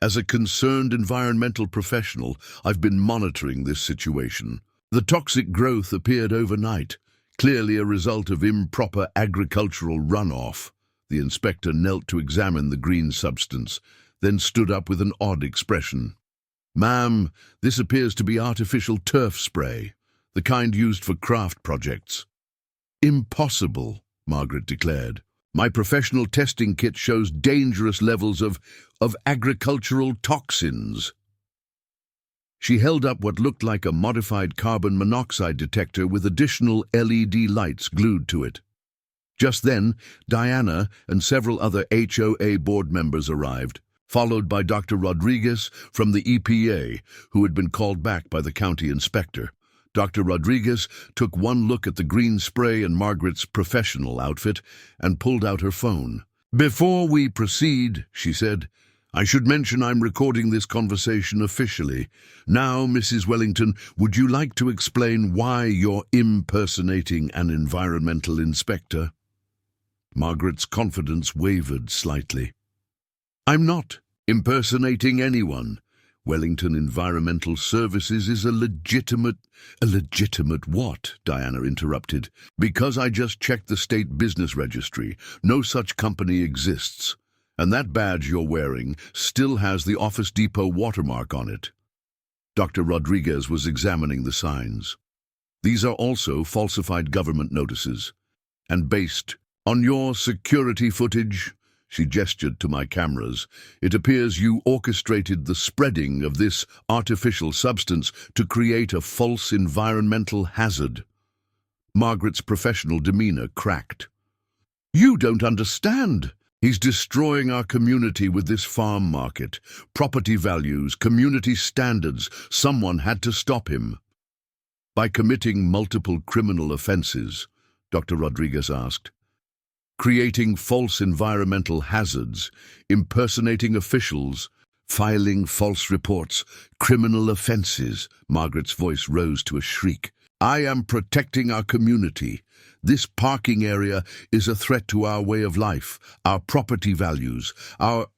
"As a concerned environmental professional, I've been monitoring this situation. The toxic growth appeared overnight, clearly a result of improper agricultural runoff." The inspector knelt to examine the green substance, then stood up with an odd expression. "Ma'am, this appears to be artificial turf spray, the kind used for craft projects." "Impossible," Margaret declared. "My professional testing kit shows dangerous levels of agricultural toxins." She held up what looked like a modified carbon monoxide detector with additional LED lights glued to it. Just then, Diana and several other HOA board members arrived, followed by Dr. Rodriguez from the EPA, who had been called back by the county inspector. Dr. Rodriguez took one look at the green spray and Margaret's professional outfit and pulled out her phone. "Before we proceed," she said, "I should mention I'm recording this conversation officially. Now, Mrs. Wellington, would you like to explain why you're impersonating an environmental inspector?" Margaret's confidence wavered slightly. "I'm not impersonating anyone. Wellington Environmental Services is a legitimate what?" Diana interrupted. "Because I just checked the state business registry. No such company exists. And that badge you're wearing still has the Office Depot watermark on it." Dr. Rodriguez was examining the signs. "These are also falsified government notices. And based on your security footage," she gestured to my cameras, "it appears you orchestrated the spreading of this artificial substance to create a false environmental hazard." Margaret's professional demeanor cracked. "You don't understand. He's destroying our community with this farm market. Property values, community standards. Someone had to stop him." "By committing multiple criminal offenses?" Dr. Rodriguez asked. "Creating false environmental hazards, impersonating officials, filing false reports, criminal offenses." Margaret's voice rose to a shriek. "I am protecting our community. This parking area is a threat to our way of life, our property values, our—"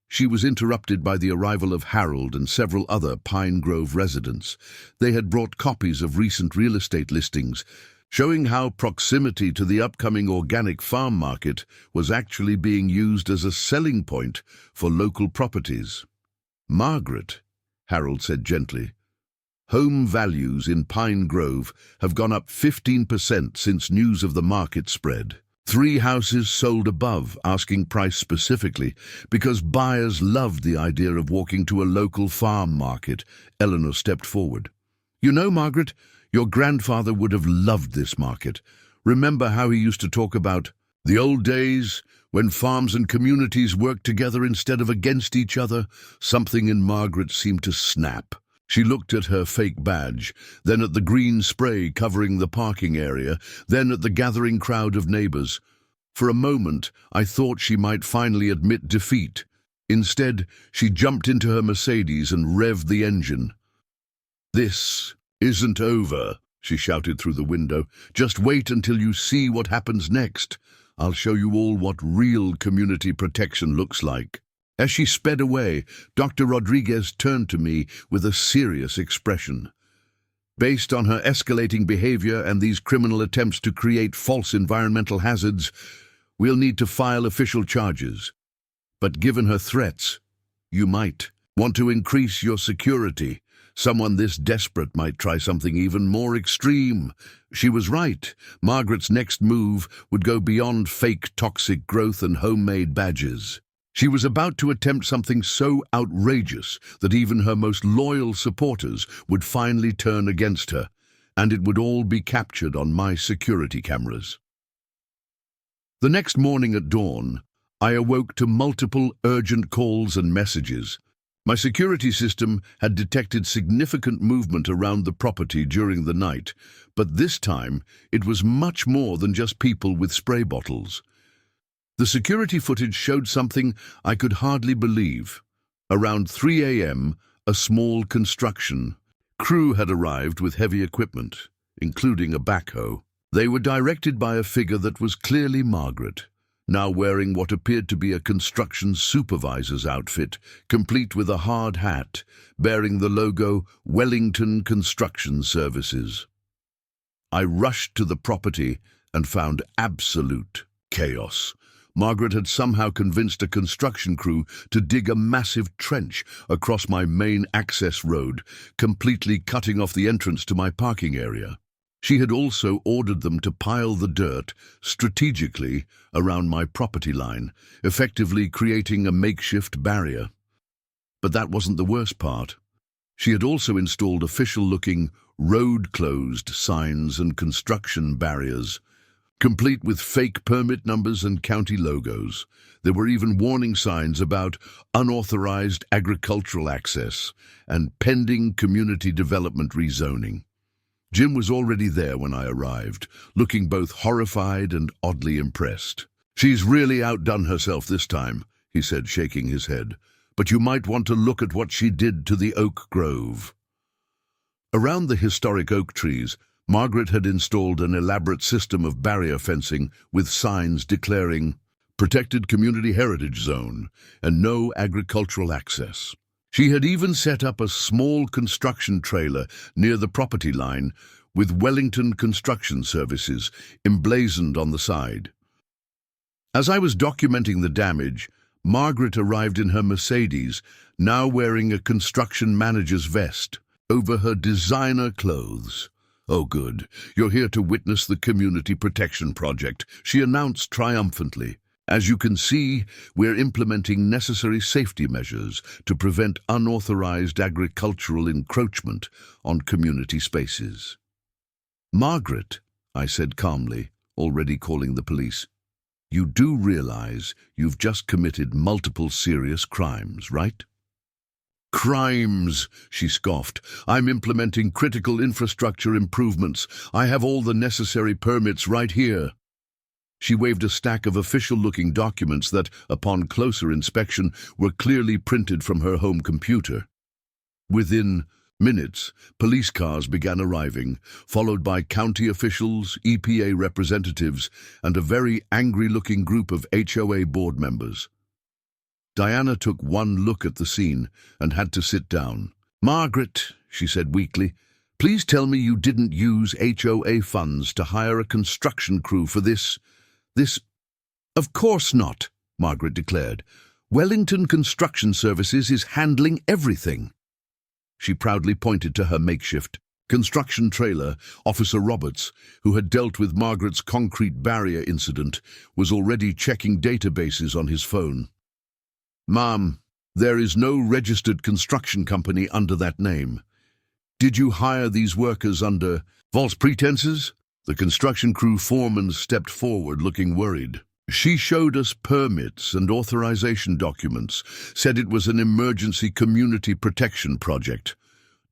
She was interrupted by the arrival of Harold and several other Pine Grove residents. They had brought copies of recent real estate listings, showing how proximity to the upcoming organic farm market was actually being used as a selling point for local properties. "Margaret," Harold said gently, "home values in Pine Grove have gone up 15% since news of the market spread. 3 houses sold above asking price specifically because buyers loved the idea of walking to a local farm market." Eleanor stepped forward. "You know, Margaret, your grandfather would have loved this market. Remember how he used to talk about the old days when farms and communities worked together instead of against each other?" Something in Margaret seemed to snap. She looked at her fake badge, then at the green spray covering the parking area, then at the gathering crowd of neighbors. For a moment, I thought she might finally admit defeat. Instead, she jumped into her Mercedes and revved the engine. "This isn't over," she shouted through the window. "Just wait until you see what happens next. I'll show you all what real community protection looks like." As she sped away, Dr. Rodriguez turned to me with a serious expression. "Based on her escalating behavior and these criminal attempts to create false environmental hazards, we'll need to file official charges. But given her threats, you might want to increase your security. Someone this desperate might try something even more extreme." She was right. Margaret's next move would go beyond fake toxic growth and homemade badges. She was about to attempt something so outrageous that even her most loyal supporters would finally turn against her, and it would all be captured on my security cameras. The next morning at dawn, I awoke to multiple urgent calls and messages. My security system had detected significant movement around the property during the night, but this time it was much more than just people with spray bottles. The security footage showed something I could hardly believe. Around 3 a.m., a small construction crew had arrived with heavy equipment, including a backhoe. They were directed by a figure that was clearly Margaret, now wearing what appeared to be a construction supervisor's outfit, complete with a hard hat, bearing the logo Wellington Construction Services. I rushed to the property and found absolute chaos. Margaret had somehow convinced a construction crew to dig a massive trench across my main access road, completely cutting off the entrance to my parking area. She had also ordered them to pile the dirt strategically around my property line, effectively creating a makeshift barrier. But that wasn't the worst part. She had also installed official-looking road closed signs and construction barriers, complete with fake permit numbers and county logos. There were even warning signs about unauthorized agricultural access and pending community development rezoning. Jim was already there when I arrived, looking both horrified and oddly impressed. "She's really outdone herself this time," he said, shaking his head. "But you might want to look at what she did to the oak grove." Around the historic oak trees, Margaret had installed an elaborate system of barrier fencing with signs declaring Protected Community Heritage Zone and no agricultural access. She had even set up a small construction trailer near the property line with Wellington Construction Services emblazoned on the side. As I was documenting the damage, Margaret arrived in her Mercedes, now wearing a construction manager's vest over her designer clothes. "Oh good, you're here to witness the Community Protection Project," she announced triumphantly. "As you can see, we're implementing necessary safety measures to prevent unauthorized agricultural encroachment on community spaces." "Margaret," I said calmly, already calling the police, "you do realize you've just committed multiple serious crimes, right?" "Crimes," she scoffed. "I'm implementing critical infrastructure improvements. I have all the necessary permits right here." She waved a stack of official-looking documents that, upon closer inspection, were clearly printed from her home computer. Within minutes, police cars began arriving, followed by county officials, EPA representatives, and a very angry-looking group of HOA board members. Diana took one look at the scene and had to sit down. "Margaret," she said weakly, "please tell me you didn't use HOA funds to hire a construction crew for this... "Of course not," Margaret declared. "Wellington Construction Services is handling everything." She proudly pointed to her makeshift construction trailer. Officer Roberts, who had dealt with Margaret's concrete barrier incident, was already checking databases on his phone. "Ma'am, there is no registered construction company under that name. Did you hire these workers under false pretenses?" The construction crew foreman stepped forward, looking worried. "She showed us permits and authorization documents, said it was an emergency community protection project.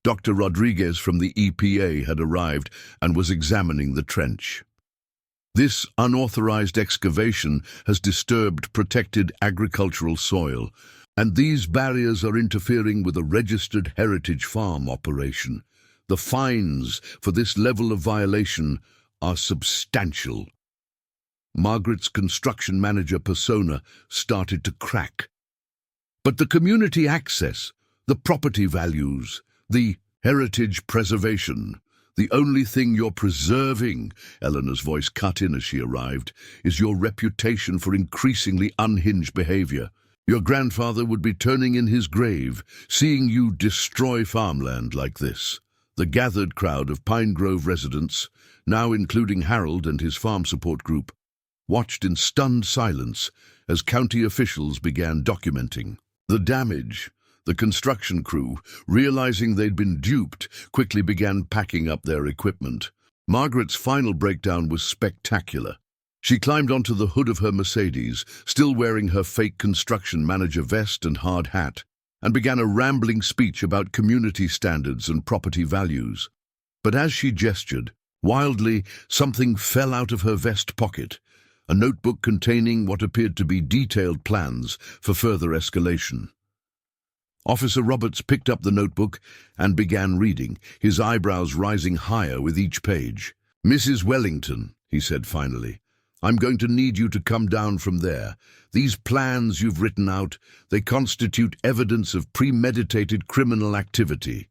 Dr. Rodriguez from the EPA had arrived and was examining the trench. This unauthorized excavation has disturbed protected agricultural soil, and these barriers are interfering with a registered heritage farm operation. The fines for this level of violation are substantial." Margaret's construction manager persona started to crack. "But the community access, the property values, the heritage preservation, the only thing you're preserving," Eleanor's voice cut in as she arrived, "is your reputation for increasingly unhinged behavior. Your grandfather would be turning in his grave, seeing you destroy farmland like this." The gathered crowd of Pine Grove residents, now including Harold and his farm support group, watched in stunned silence as county officials began documenting the damage. The construction crew, realizing they'd been duped, quickly began packing up their equipment. Margaret's final breakdown was spectacular. She climbed onto the hood of her Mercedes, still wearing her fake construction manager vest and hard hat, and began a rambling speech about community standards and property values. But as she gestured, wildly, something fell out of her vest pocket, a notebook containing what appeared to be detailed plans for further escalation. Officer Roberts picked up the notebook and began reading, his eyebrows rising higher with each page. "Mrs. Wellington," he said finally, "I'm going to need you to come down from there. These plans you've written out, they constitute evidence of premeditated criminal activity."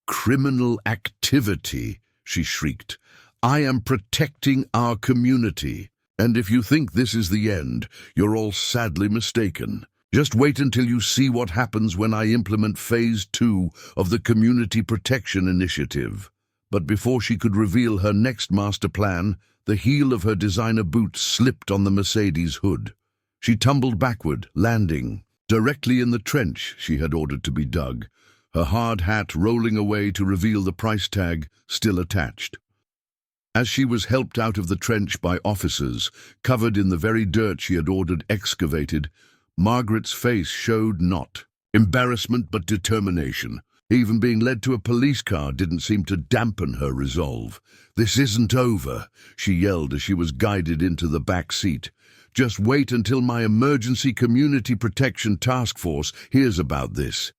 "Criminal activity," she shrieked. "I am protecting our community. And if you think this is the end, you're all sadly mistaken. Just wait until you see what happens when I implement Phase 2 of the Community Protection Initiative." But before she could reveal her next master plan, the heel of her designer boot slipped on the Mercedes hood. She tumbled backward, landing directly in the trench she had ordered to be dug, her hard hat rolling away to reveal the price tag still attached. As she was helped out of the trench by officers, covered in the very dirt she had ordered excavated, Margaret's face showed not embarrassment but determination. Even being led to a police car didn't seem to dampen her resolve. "This isn't over," she yelled as she was guided into the back seat. "Just wait until my emergency community protection task force hears about this."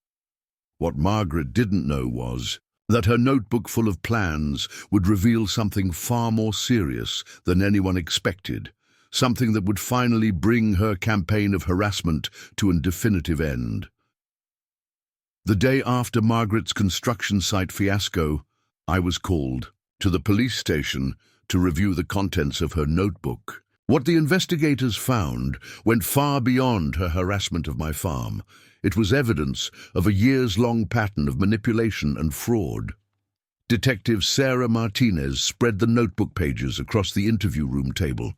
What Margaret didn't know was that her notebook full of plans would reveal something far more serious than anyone expected. Something that would finally bring her campaign of harassment to a definitive end. The day after Margaret's construction site fiasco, I was called to the police station to review the contents of her notebook. What the investigators found went far beyond her harassment of my farm. It was evidence of a years-long pattern of manipulation and fraud. Detective Sarah Martinez spread the notebook pages across the interview room table.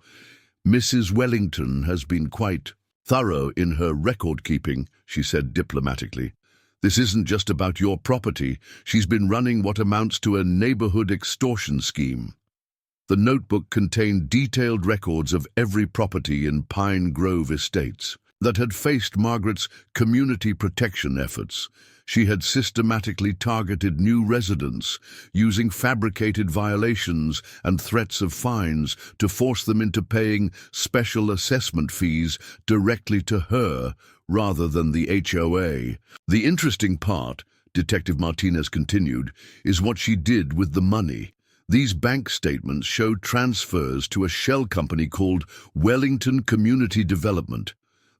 "Mrs. Wellington has been quite thorough in her record-keeping," she said diplomatically. "This isn't just about your property. She's been running what amounts to a neighborhood extortion scheme." The notebook contained detailed records of every property in Pine Grove Estates that had faced Margaret's community protection efforts. She had systematically targeted new residents, using fabricated violations and threats of fines to force them into paying special assessment fees directly to her rather than the HOA. "The interesting part," Detective Martinez continued, "is what she did with the money. These bank statements showed transfers to a shell company called Wellington Community Development,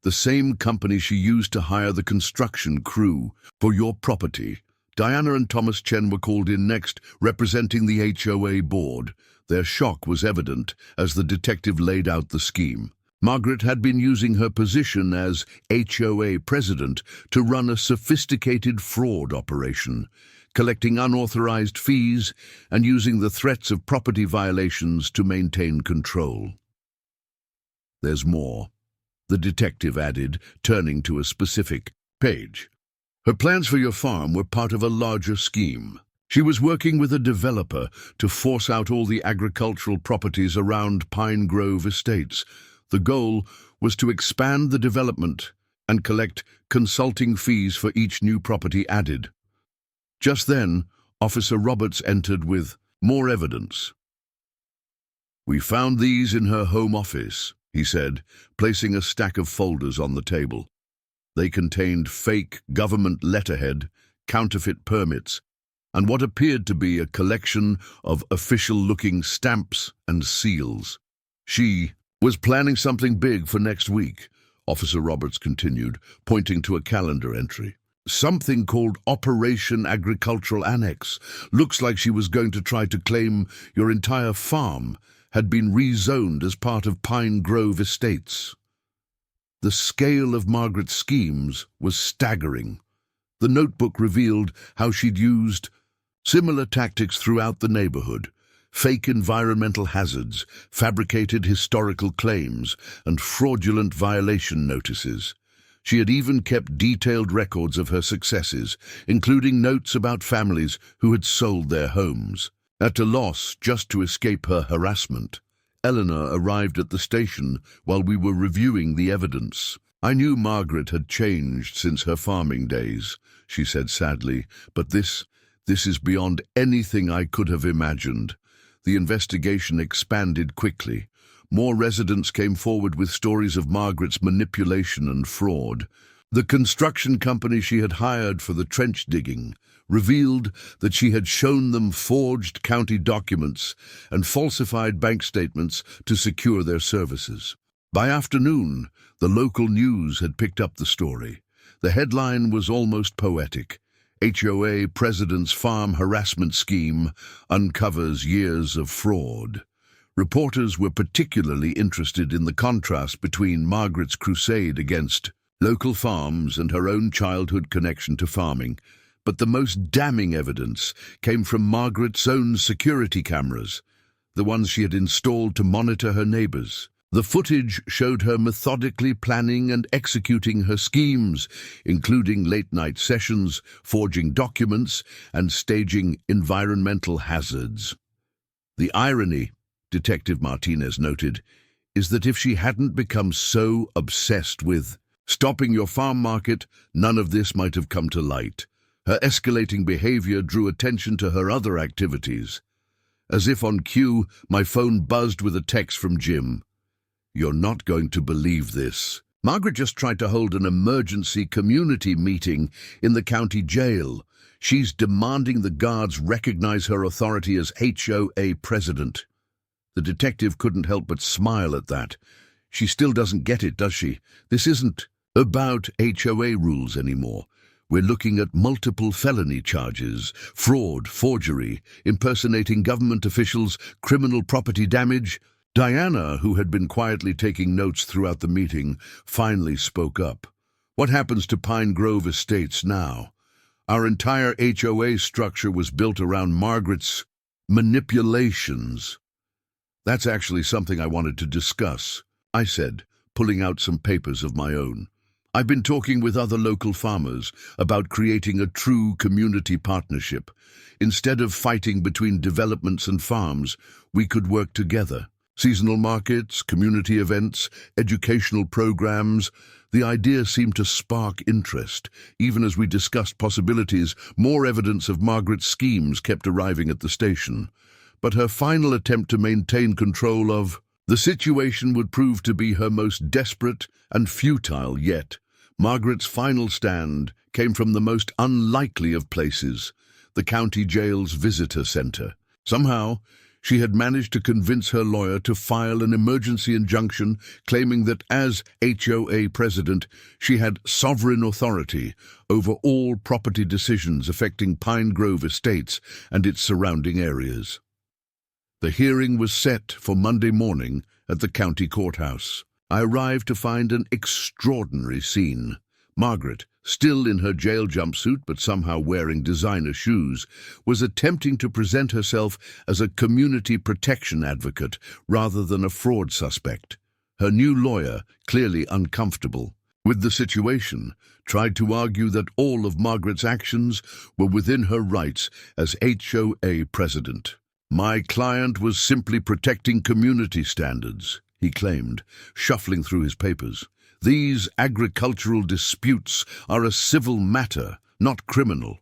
the same company she used to hire the construction crew for your property. Diana and Thomas Chen were called in next, representing the HOA board. Their shock was evident as the detective laid out the scheme. Margaret had been using her position as HOA president to run a sophisticated fraud operation, collecting unauthorized fees and using the threats of property violations to maintain control." "There's more," the detective added, turning to a specific page. "Her plans for your farm were part of a larger scheme. She was working with a developer to force out all the agricultural properties around Pine Grove Estates. The goal was to expand the development and collect consulting fees for each new property added." Just then, Officer Roberts entered with more evidence. "We found these in her home office," he said, placing a stack of folders on the table. They contained fake government letterhead, counterfeit permits, and what appeared to be a collection of official-looking stamps and seals. "She was planning something big for next week," Officer Roberts continued, pointing to a calendar entry. "Something called Operation Agricultural Annex. Looks like she was going to try to claim your entire farm had been rezoned as part of Pine Grove Estates." The scale of Margaret's schemes was staggering. The notebook revealed how she'd used similar tactics throughout the neighborhood: fake environmental hazards, fabricated historical claims, and fraudulent violation notices. She had even kept detailed records of her successes, including notes about families who had sold their homes. At a loss just to escape her harassment, Eleanor arrived at the station while we were reviewing the evidence. "I knew Margaret had changed since her farming days," she said sadly, "but this is beyond anything I could have imagined." The investigation expanded quickly. More residents came forward with stories of Margaret's manipulation and fraud. The construction company she had hired for the trench digging revealed that she had shown them forged county documents and falsified bank statements to secure their services. By afternoon, the local news had picked up the story. The headline was almost poetic. HOA President's Farm Harassment Scheme uncovers years of fraud. Reporters were particularly interested in the contrast between Margaret's crusade against local farms and her own childhood connection to farming. But the most damning evidence came from Margaret's own security cameras, the ones she had installed to monitor her neighbors. The footage showed her methodically planning and executing her schemes, including late-night sessions, forging documents, and staging environmental hazards. The irony, Detective Martinez noted, is that if she hadn't become so obsessed with stopping your farm market, none of this might have come to light. Her escalating behavior drew attention to her other activities. As if on cue, my phone buzzed with a text from Jim. "You're not going to believe this. Margaret just tried to hold an emergency community meeting in the county jail. She's demanding the guards recognize her authority as HOA president." The detective couldn't help but smile at that. She still doesn't get it, does she? This isn't about HOA rules anymore. We're looking at multiple felony charges: fraud, forgery, impersonating government officials, criminal property damage. Diana, who had been quietly taking notes throughout the meeting, finally spoke up. "What happens to Pine Grove Estates now? Our entire HOA structure was built around Margaret's manipulations." "That's actually something I wanted to discuss," I said, pulling out some papers of my own. "I've been talking with other local farmers about creating a true community partnership. Instead of fighting between developments and farms, we could work together. Seasonal markets, community events, educational programs. The idea seemed to spark interest. Even as we discussed possibilities, more evidence of Margaret's schemes kept arriving at the station. But her final attempt to maintain control of the situation would prove to be her most desperate and futile yet. Margaret's final stand came from the most unlikely of places, the county jail's visitor center. Somehow, she had managed to convince her lawyer to file an emergency injunction claiming that as HOA president, she had sovereign authority over all property decisions affecting Pine Grove Estates and its surrounding areas. The hearing was set for Monday morning at the county courthouse. I arrived to find an extraordinary scene. Margaret, still in her jail jumpsuit but somehow wearing designer shoes, was attempting to present herself as a community protection advocate rather than a fraud suspect. Her new lawyer, clearly uncomfortable with the situation, tried to argue that all of Margaret's actions were within her rights as HOA president. "My client was simply protecting community standards," he claimed, shuffling through his papers. "These agricultural disputes are a civil matter, not criminal."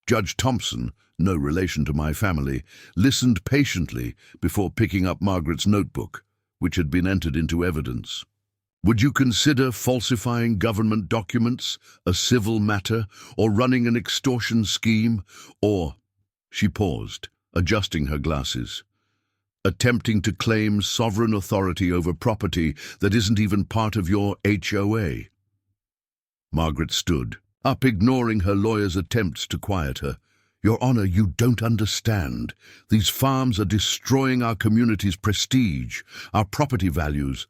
Judge Thompson, no relation to my family, listened patiently before picking up Margaret's notebook, which had been entered into evidence. "Would you consider falsifying government documents a civil matter, or running an extortion scheme, or—" She paused, adjusting her glasses. "Attempting to claim sovereign authority over property that isn't even part of your HOA?" Margaret stood up, ignoring her lawyer's attempts to quiet her. "Your Honor, you don't understand. These farms are destroying our community's prestige, our property values,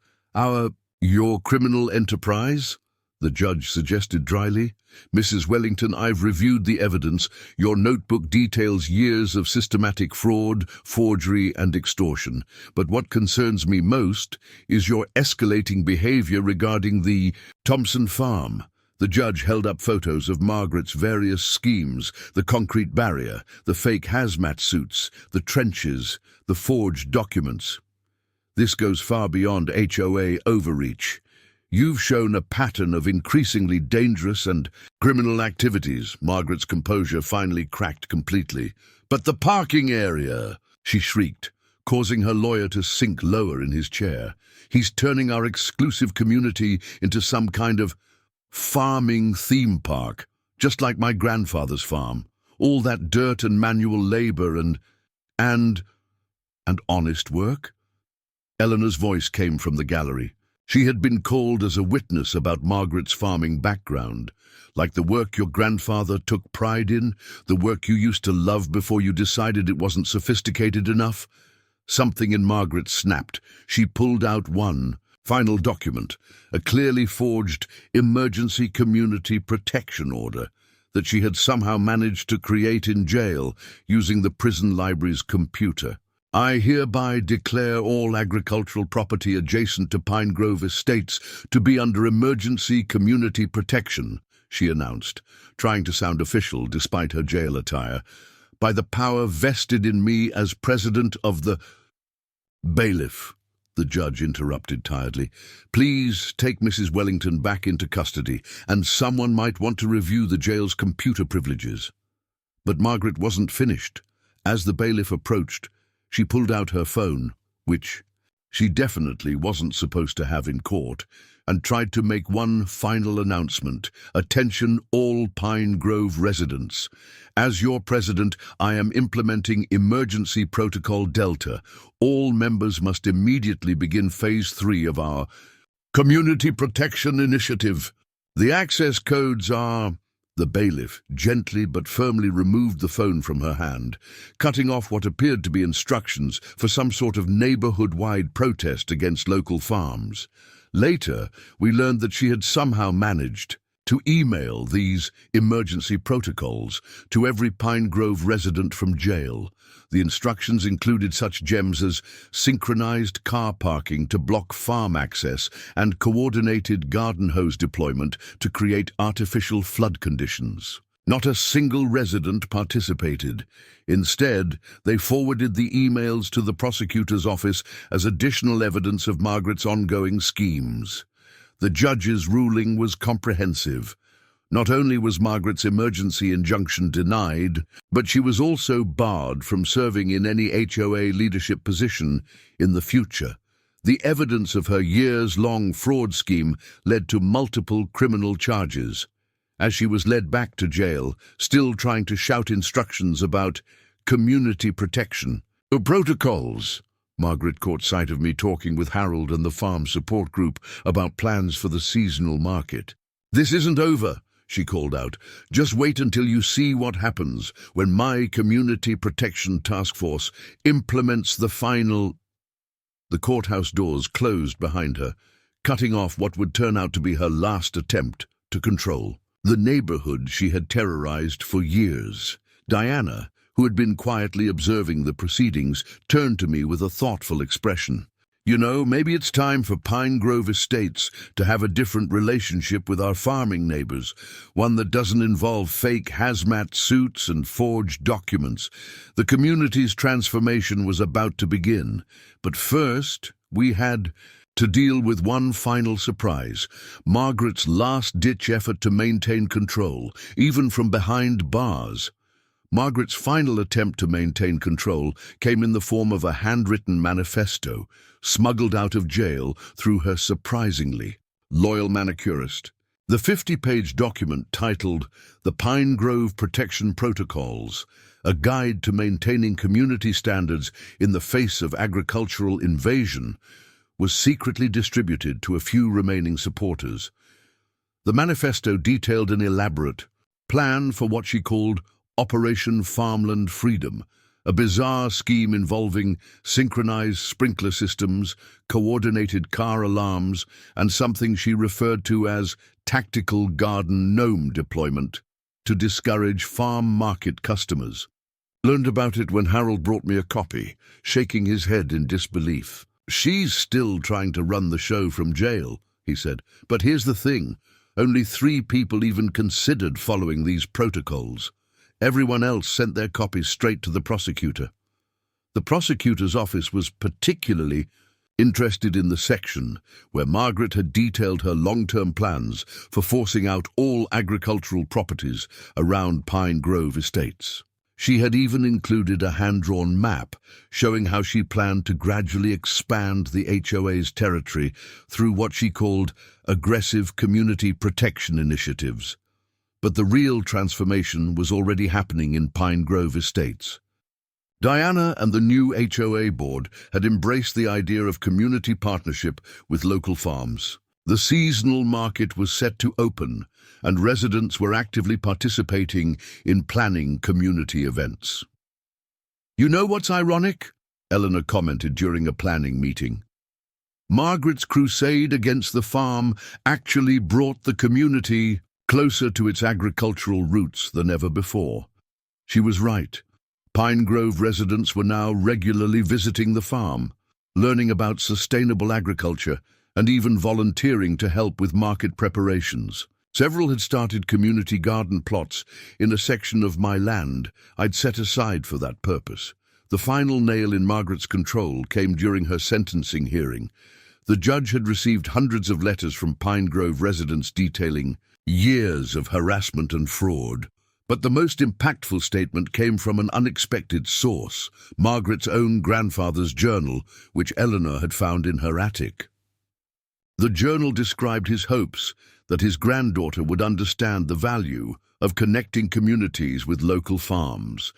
your criminal enterprise?" the judge suggested dryly. Mrs. Wellington, I've reviewed the evidence. Your notebook details years of systematic fraud, forgery, and extortion. But what concerns me most is your escalating behavior regarding the Thompson farm. The judge held up photos of Margaret's various schemes, the concrete barrier, the fake hazmat suits, the trenches, the forged documents. This goes far beyond HOA overreach. You've shown a pattern of increasingly dangerous and criminal activities. Margaret's composure finally cracked completely. But the parking area, she shrieked, causing her lawyer to sink lower in his chair. He's turning our exclusive community into some kind of farming theme park, just like my grandfather's farm. All that dirt and manual labor and honest work? Eleanor's voice came from the gallery. She had been called as a witness about Margaret's farming background, like the work your grandfather took pride in, the work you used to love before you decided it wasn't sophisticated enough. Something in Margaret snapped. She pulled out one final document, a clearly forged emergency community protection order that she had somehow managed to create in jail using the prison library's computer. I hereby declare all agricultural property adjacent to Pine Grove Estates to be under emergency community protection, she announced, trying to sound official despite her jail attire, by the power vested in me as president of the bailiff. The judge interrupted tiredly. Please take Mrs. Wellington back into custody, and someone might want to review the jail's computer privileges. But Margaret wasn't finished. As the bailiff approached, she pulled out her phone, which she definitely wasn't supposed to have in court, and tried to make one final announcement. Attention all Pine Grove residents. As your president, I am implementing Emergency Protocol Delta. All members must immediately begin Phase 3 of our Community Protection Initiative. The access codes are... The bailiff gently but firmly removed the phone from her hand, cutting off what appeared to be instructions for some sort of neighborhood-wide protest against local farms. Later, we learned that she had somehow managed to email these emergency protocols to every Pine Grove resident from jail. The instructions included such gems as synchronized car parking to block farm access and coordinated garden hose deployment to create artificial flood conditions. Not a single resident participated. Instead, they forwarded the emails to the prosecutor's office as additional evidence of Margaret's ongoing schemes. The judge's ruling was comprehensive. Not only was Margaret's emergency injunction denied, but she was also barred from serving in any HOA leadership position in the future. The evidence of her years-long fraud scheme led to multiple criminal charges. As she was led back to jail, still trying to shout instructions about community protection. Protocols. Margaret caught sight of me talking with Harold and the farm support group about plans for the seasonal market. This isn't over, she called out. Just wait until you see what happens when my Community Protection Task Force implements the final... The courthouse doors closed behind her, cutting off what would turn out to be her last attempt to control the neighborhood she had terrorized for years. Diana, who had been quietly observing the proceedings, turned to me with a thoughtful expression. You know, maybe it's time for Pine Grove Estates to have a different relationship with our farming neighbors, one that doesn't involve fake hazmat suits and forged documents. The community's transformation was about to begin, but first we had to deal with one final surprise, Margaret's last-ditch effort to maintain control, even from behind bars. Margaret's final attempt to maintain control came in the form of a handwritten manifesto, smuggled out of jail through her surprisingly loyal manicurist. The 50-page document titled The Pine Grove Protection Protocols, a guide to maintaining community standards in the face of agricultural invasion, was secretly distributed to a few remaining supporters. The manifesto detailed an elaborate plan for what she called Operation Farmland Freedom, A bizarre scheme involving synchronized sprinkler systems, coordinated car alarms, and something she referred to as tactical garden gnome deployment to discourage farm market customers. Learned about it when Harold brought me a copy, shaking his head in disbelief. "She's still trying to run the show from jail," he said. "But here's the thing. Only 3 people even considered following these protocols. Everyone else sent their copies straight to the prosecutor." The prosecutor's office was particularly interested in the section where Margaret had detailed her long-term plans for forcing out all agricultural properties around Pine Grove estates. She had even included a hand-drawn map showing how she planned to gradually expand the HOA's territory through what she called aggressive community protection initiatives. But the real transformation was already happening in Pine Grove Estates. Diana and the new HOA board had embraced the idea of community partnership with local farms. The seasonal market was set to open, and residents were actively participating in planning community events. "You know what's ironic?" Eleanor commented during a planning meeting. "Margaret's crusade against the farm actually brought the community closer to its agricultural roots than ever before." She was right. Pine Grove residents were now regularly visiting the farm, learning about sustainable agriculture, and even volunteering to help with market preparations. Several had started community garden plots in a section of my land I'd set aside for that purpose. The final nail in Margaret's control came during her sentencing hearing. The judge had received hundreds of letters from Pine Grove residents detailing years of harassment and fraud. But the most impactful statement came from an unexpected source, Margaret's own grandfather's journal, which Eleanor had found in her attic. The journal described his hopes that his granddaughter would understand the value of connecting communities with local farms.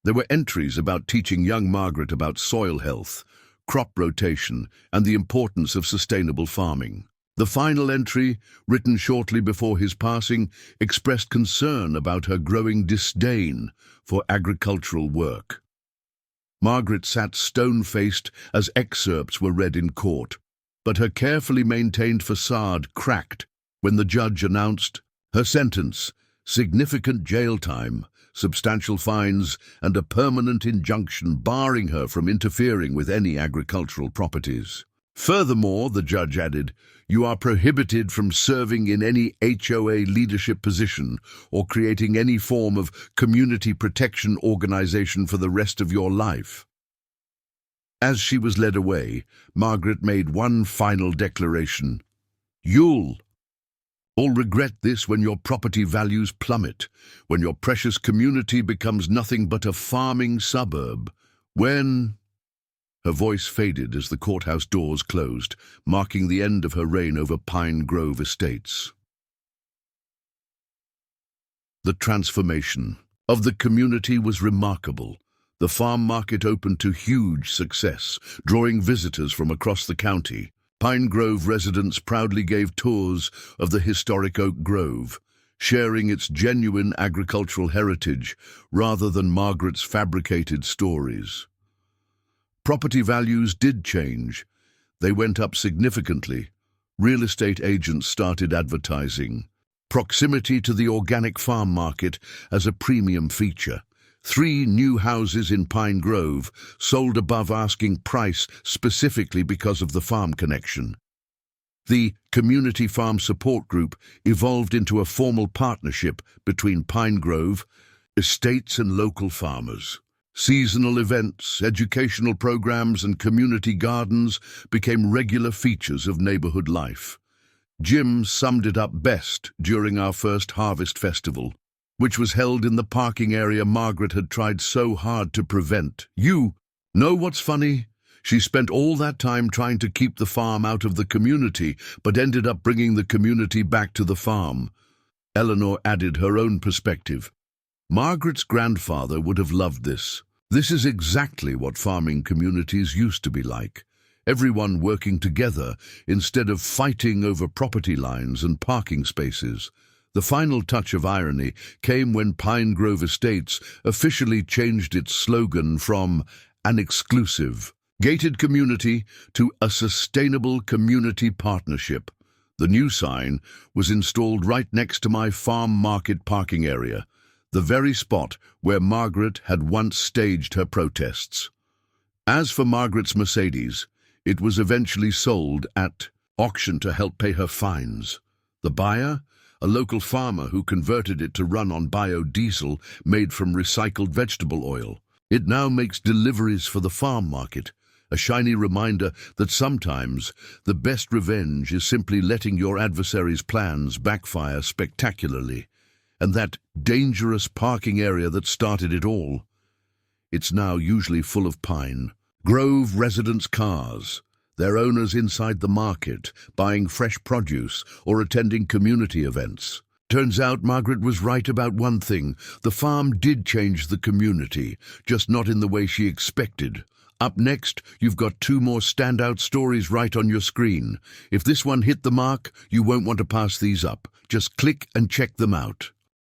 There were entries about teaching young Margaret about soil health, crop rotation, and the importance of sustainable farming. The final entry, written shortly before his passing, expressed concern about her growing disdain for agricultural work. Margaret sat stone-faced as excerpts were read in court, but her carefully maintained facade cracked when the judge announced her sentence: significant jail time, substantial fines, and a permanent injunction barring her from interfering with any agricultural properties. Furthermore, the judge added, you are prohibited from serving in any HOA leadership position or creating any form of community protection organization for the rest of your life. As she was led away, Margaret made one final declaration. You'll all regret this when your property values plummet, when your precious community becomes nothing but a farming suburb, when... Her voice faded as the courthouse doors closed, marking the end of her reign over Pine Grove Estates. The transformation of the community was remarkable. The farm market opened to huge success, drawing visitors from across the county. Pine Grove residents proudly gave tours of the historic Oak Grove, sharing its genuine agricultural heritage rather than Margaret's fabricated stories. Property values did change. They went up significantly. Real estate agents started advertising proximity to the organic farm market as a premium feature. 3 new houses in Pine Grove sold above asking price specifically because of the farm connection. The Community Farm Support Group evolved into a formal partnership between Pine Grove estates and local farmers. Seasonal events, educational programs, and community gardens became regular features of neighborhood life. Jim summed it up best during our first harvest festival, which was held in the parking area Margaret had tried so hard to prevent. You know what's funny? She spent all that time trying to keep the farm out of the community, but ended up bringing the community back to the farm. Eleanor added her own perspective. Margaret's grandfather would have loved this. This is exactly what farming communities used to be like. Everyone working together instead of fighting over property lines and parking spaces. The final touch of irony came when Pine Grove Estates officially changed its slogan from an exclusive, gated community to a sustainable community partnership. The new sign was installed right next to my farm market parking area, the very spot where Margaret had once staged her protests. As for Margaret's Mercedes, it was eventually sold at auction to help pay her fines. The buyer, a local farmer who converted it to run on biodiesel made from recycled vegetable oil. It now makes deliveries for the farm market, a shiny reminder that sometimes the best revenge is simply letting your adversary's plans backfire spectacularly. And that dangerous parking area that started it all, it's now usually full of Pine Grove residents' cars, their owners inside the market, buying fresh produce or attending community events. Turns out Margaret was right about one thing. The farm did change the community, just not in the way she expected. Up next, you've got two more standout stories right on your screen. If this one hit the mark, you won't want to pass these up. Just click and check them out.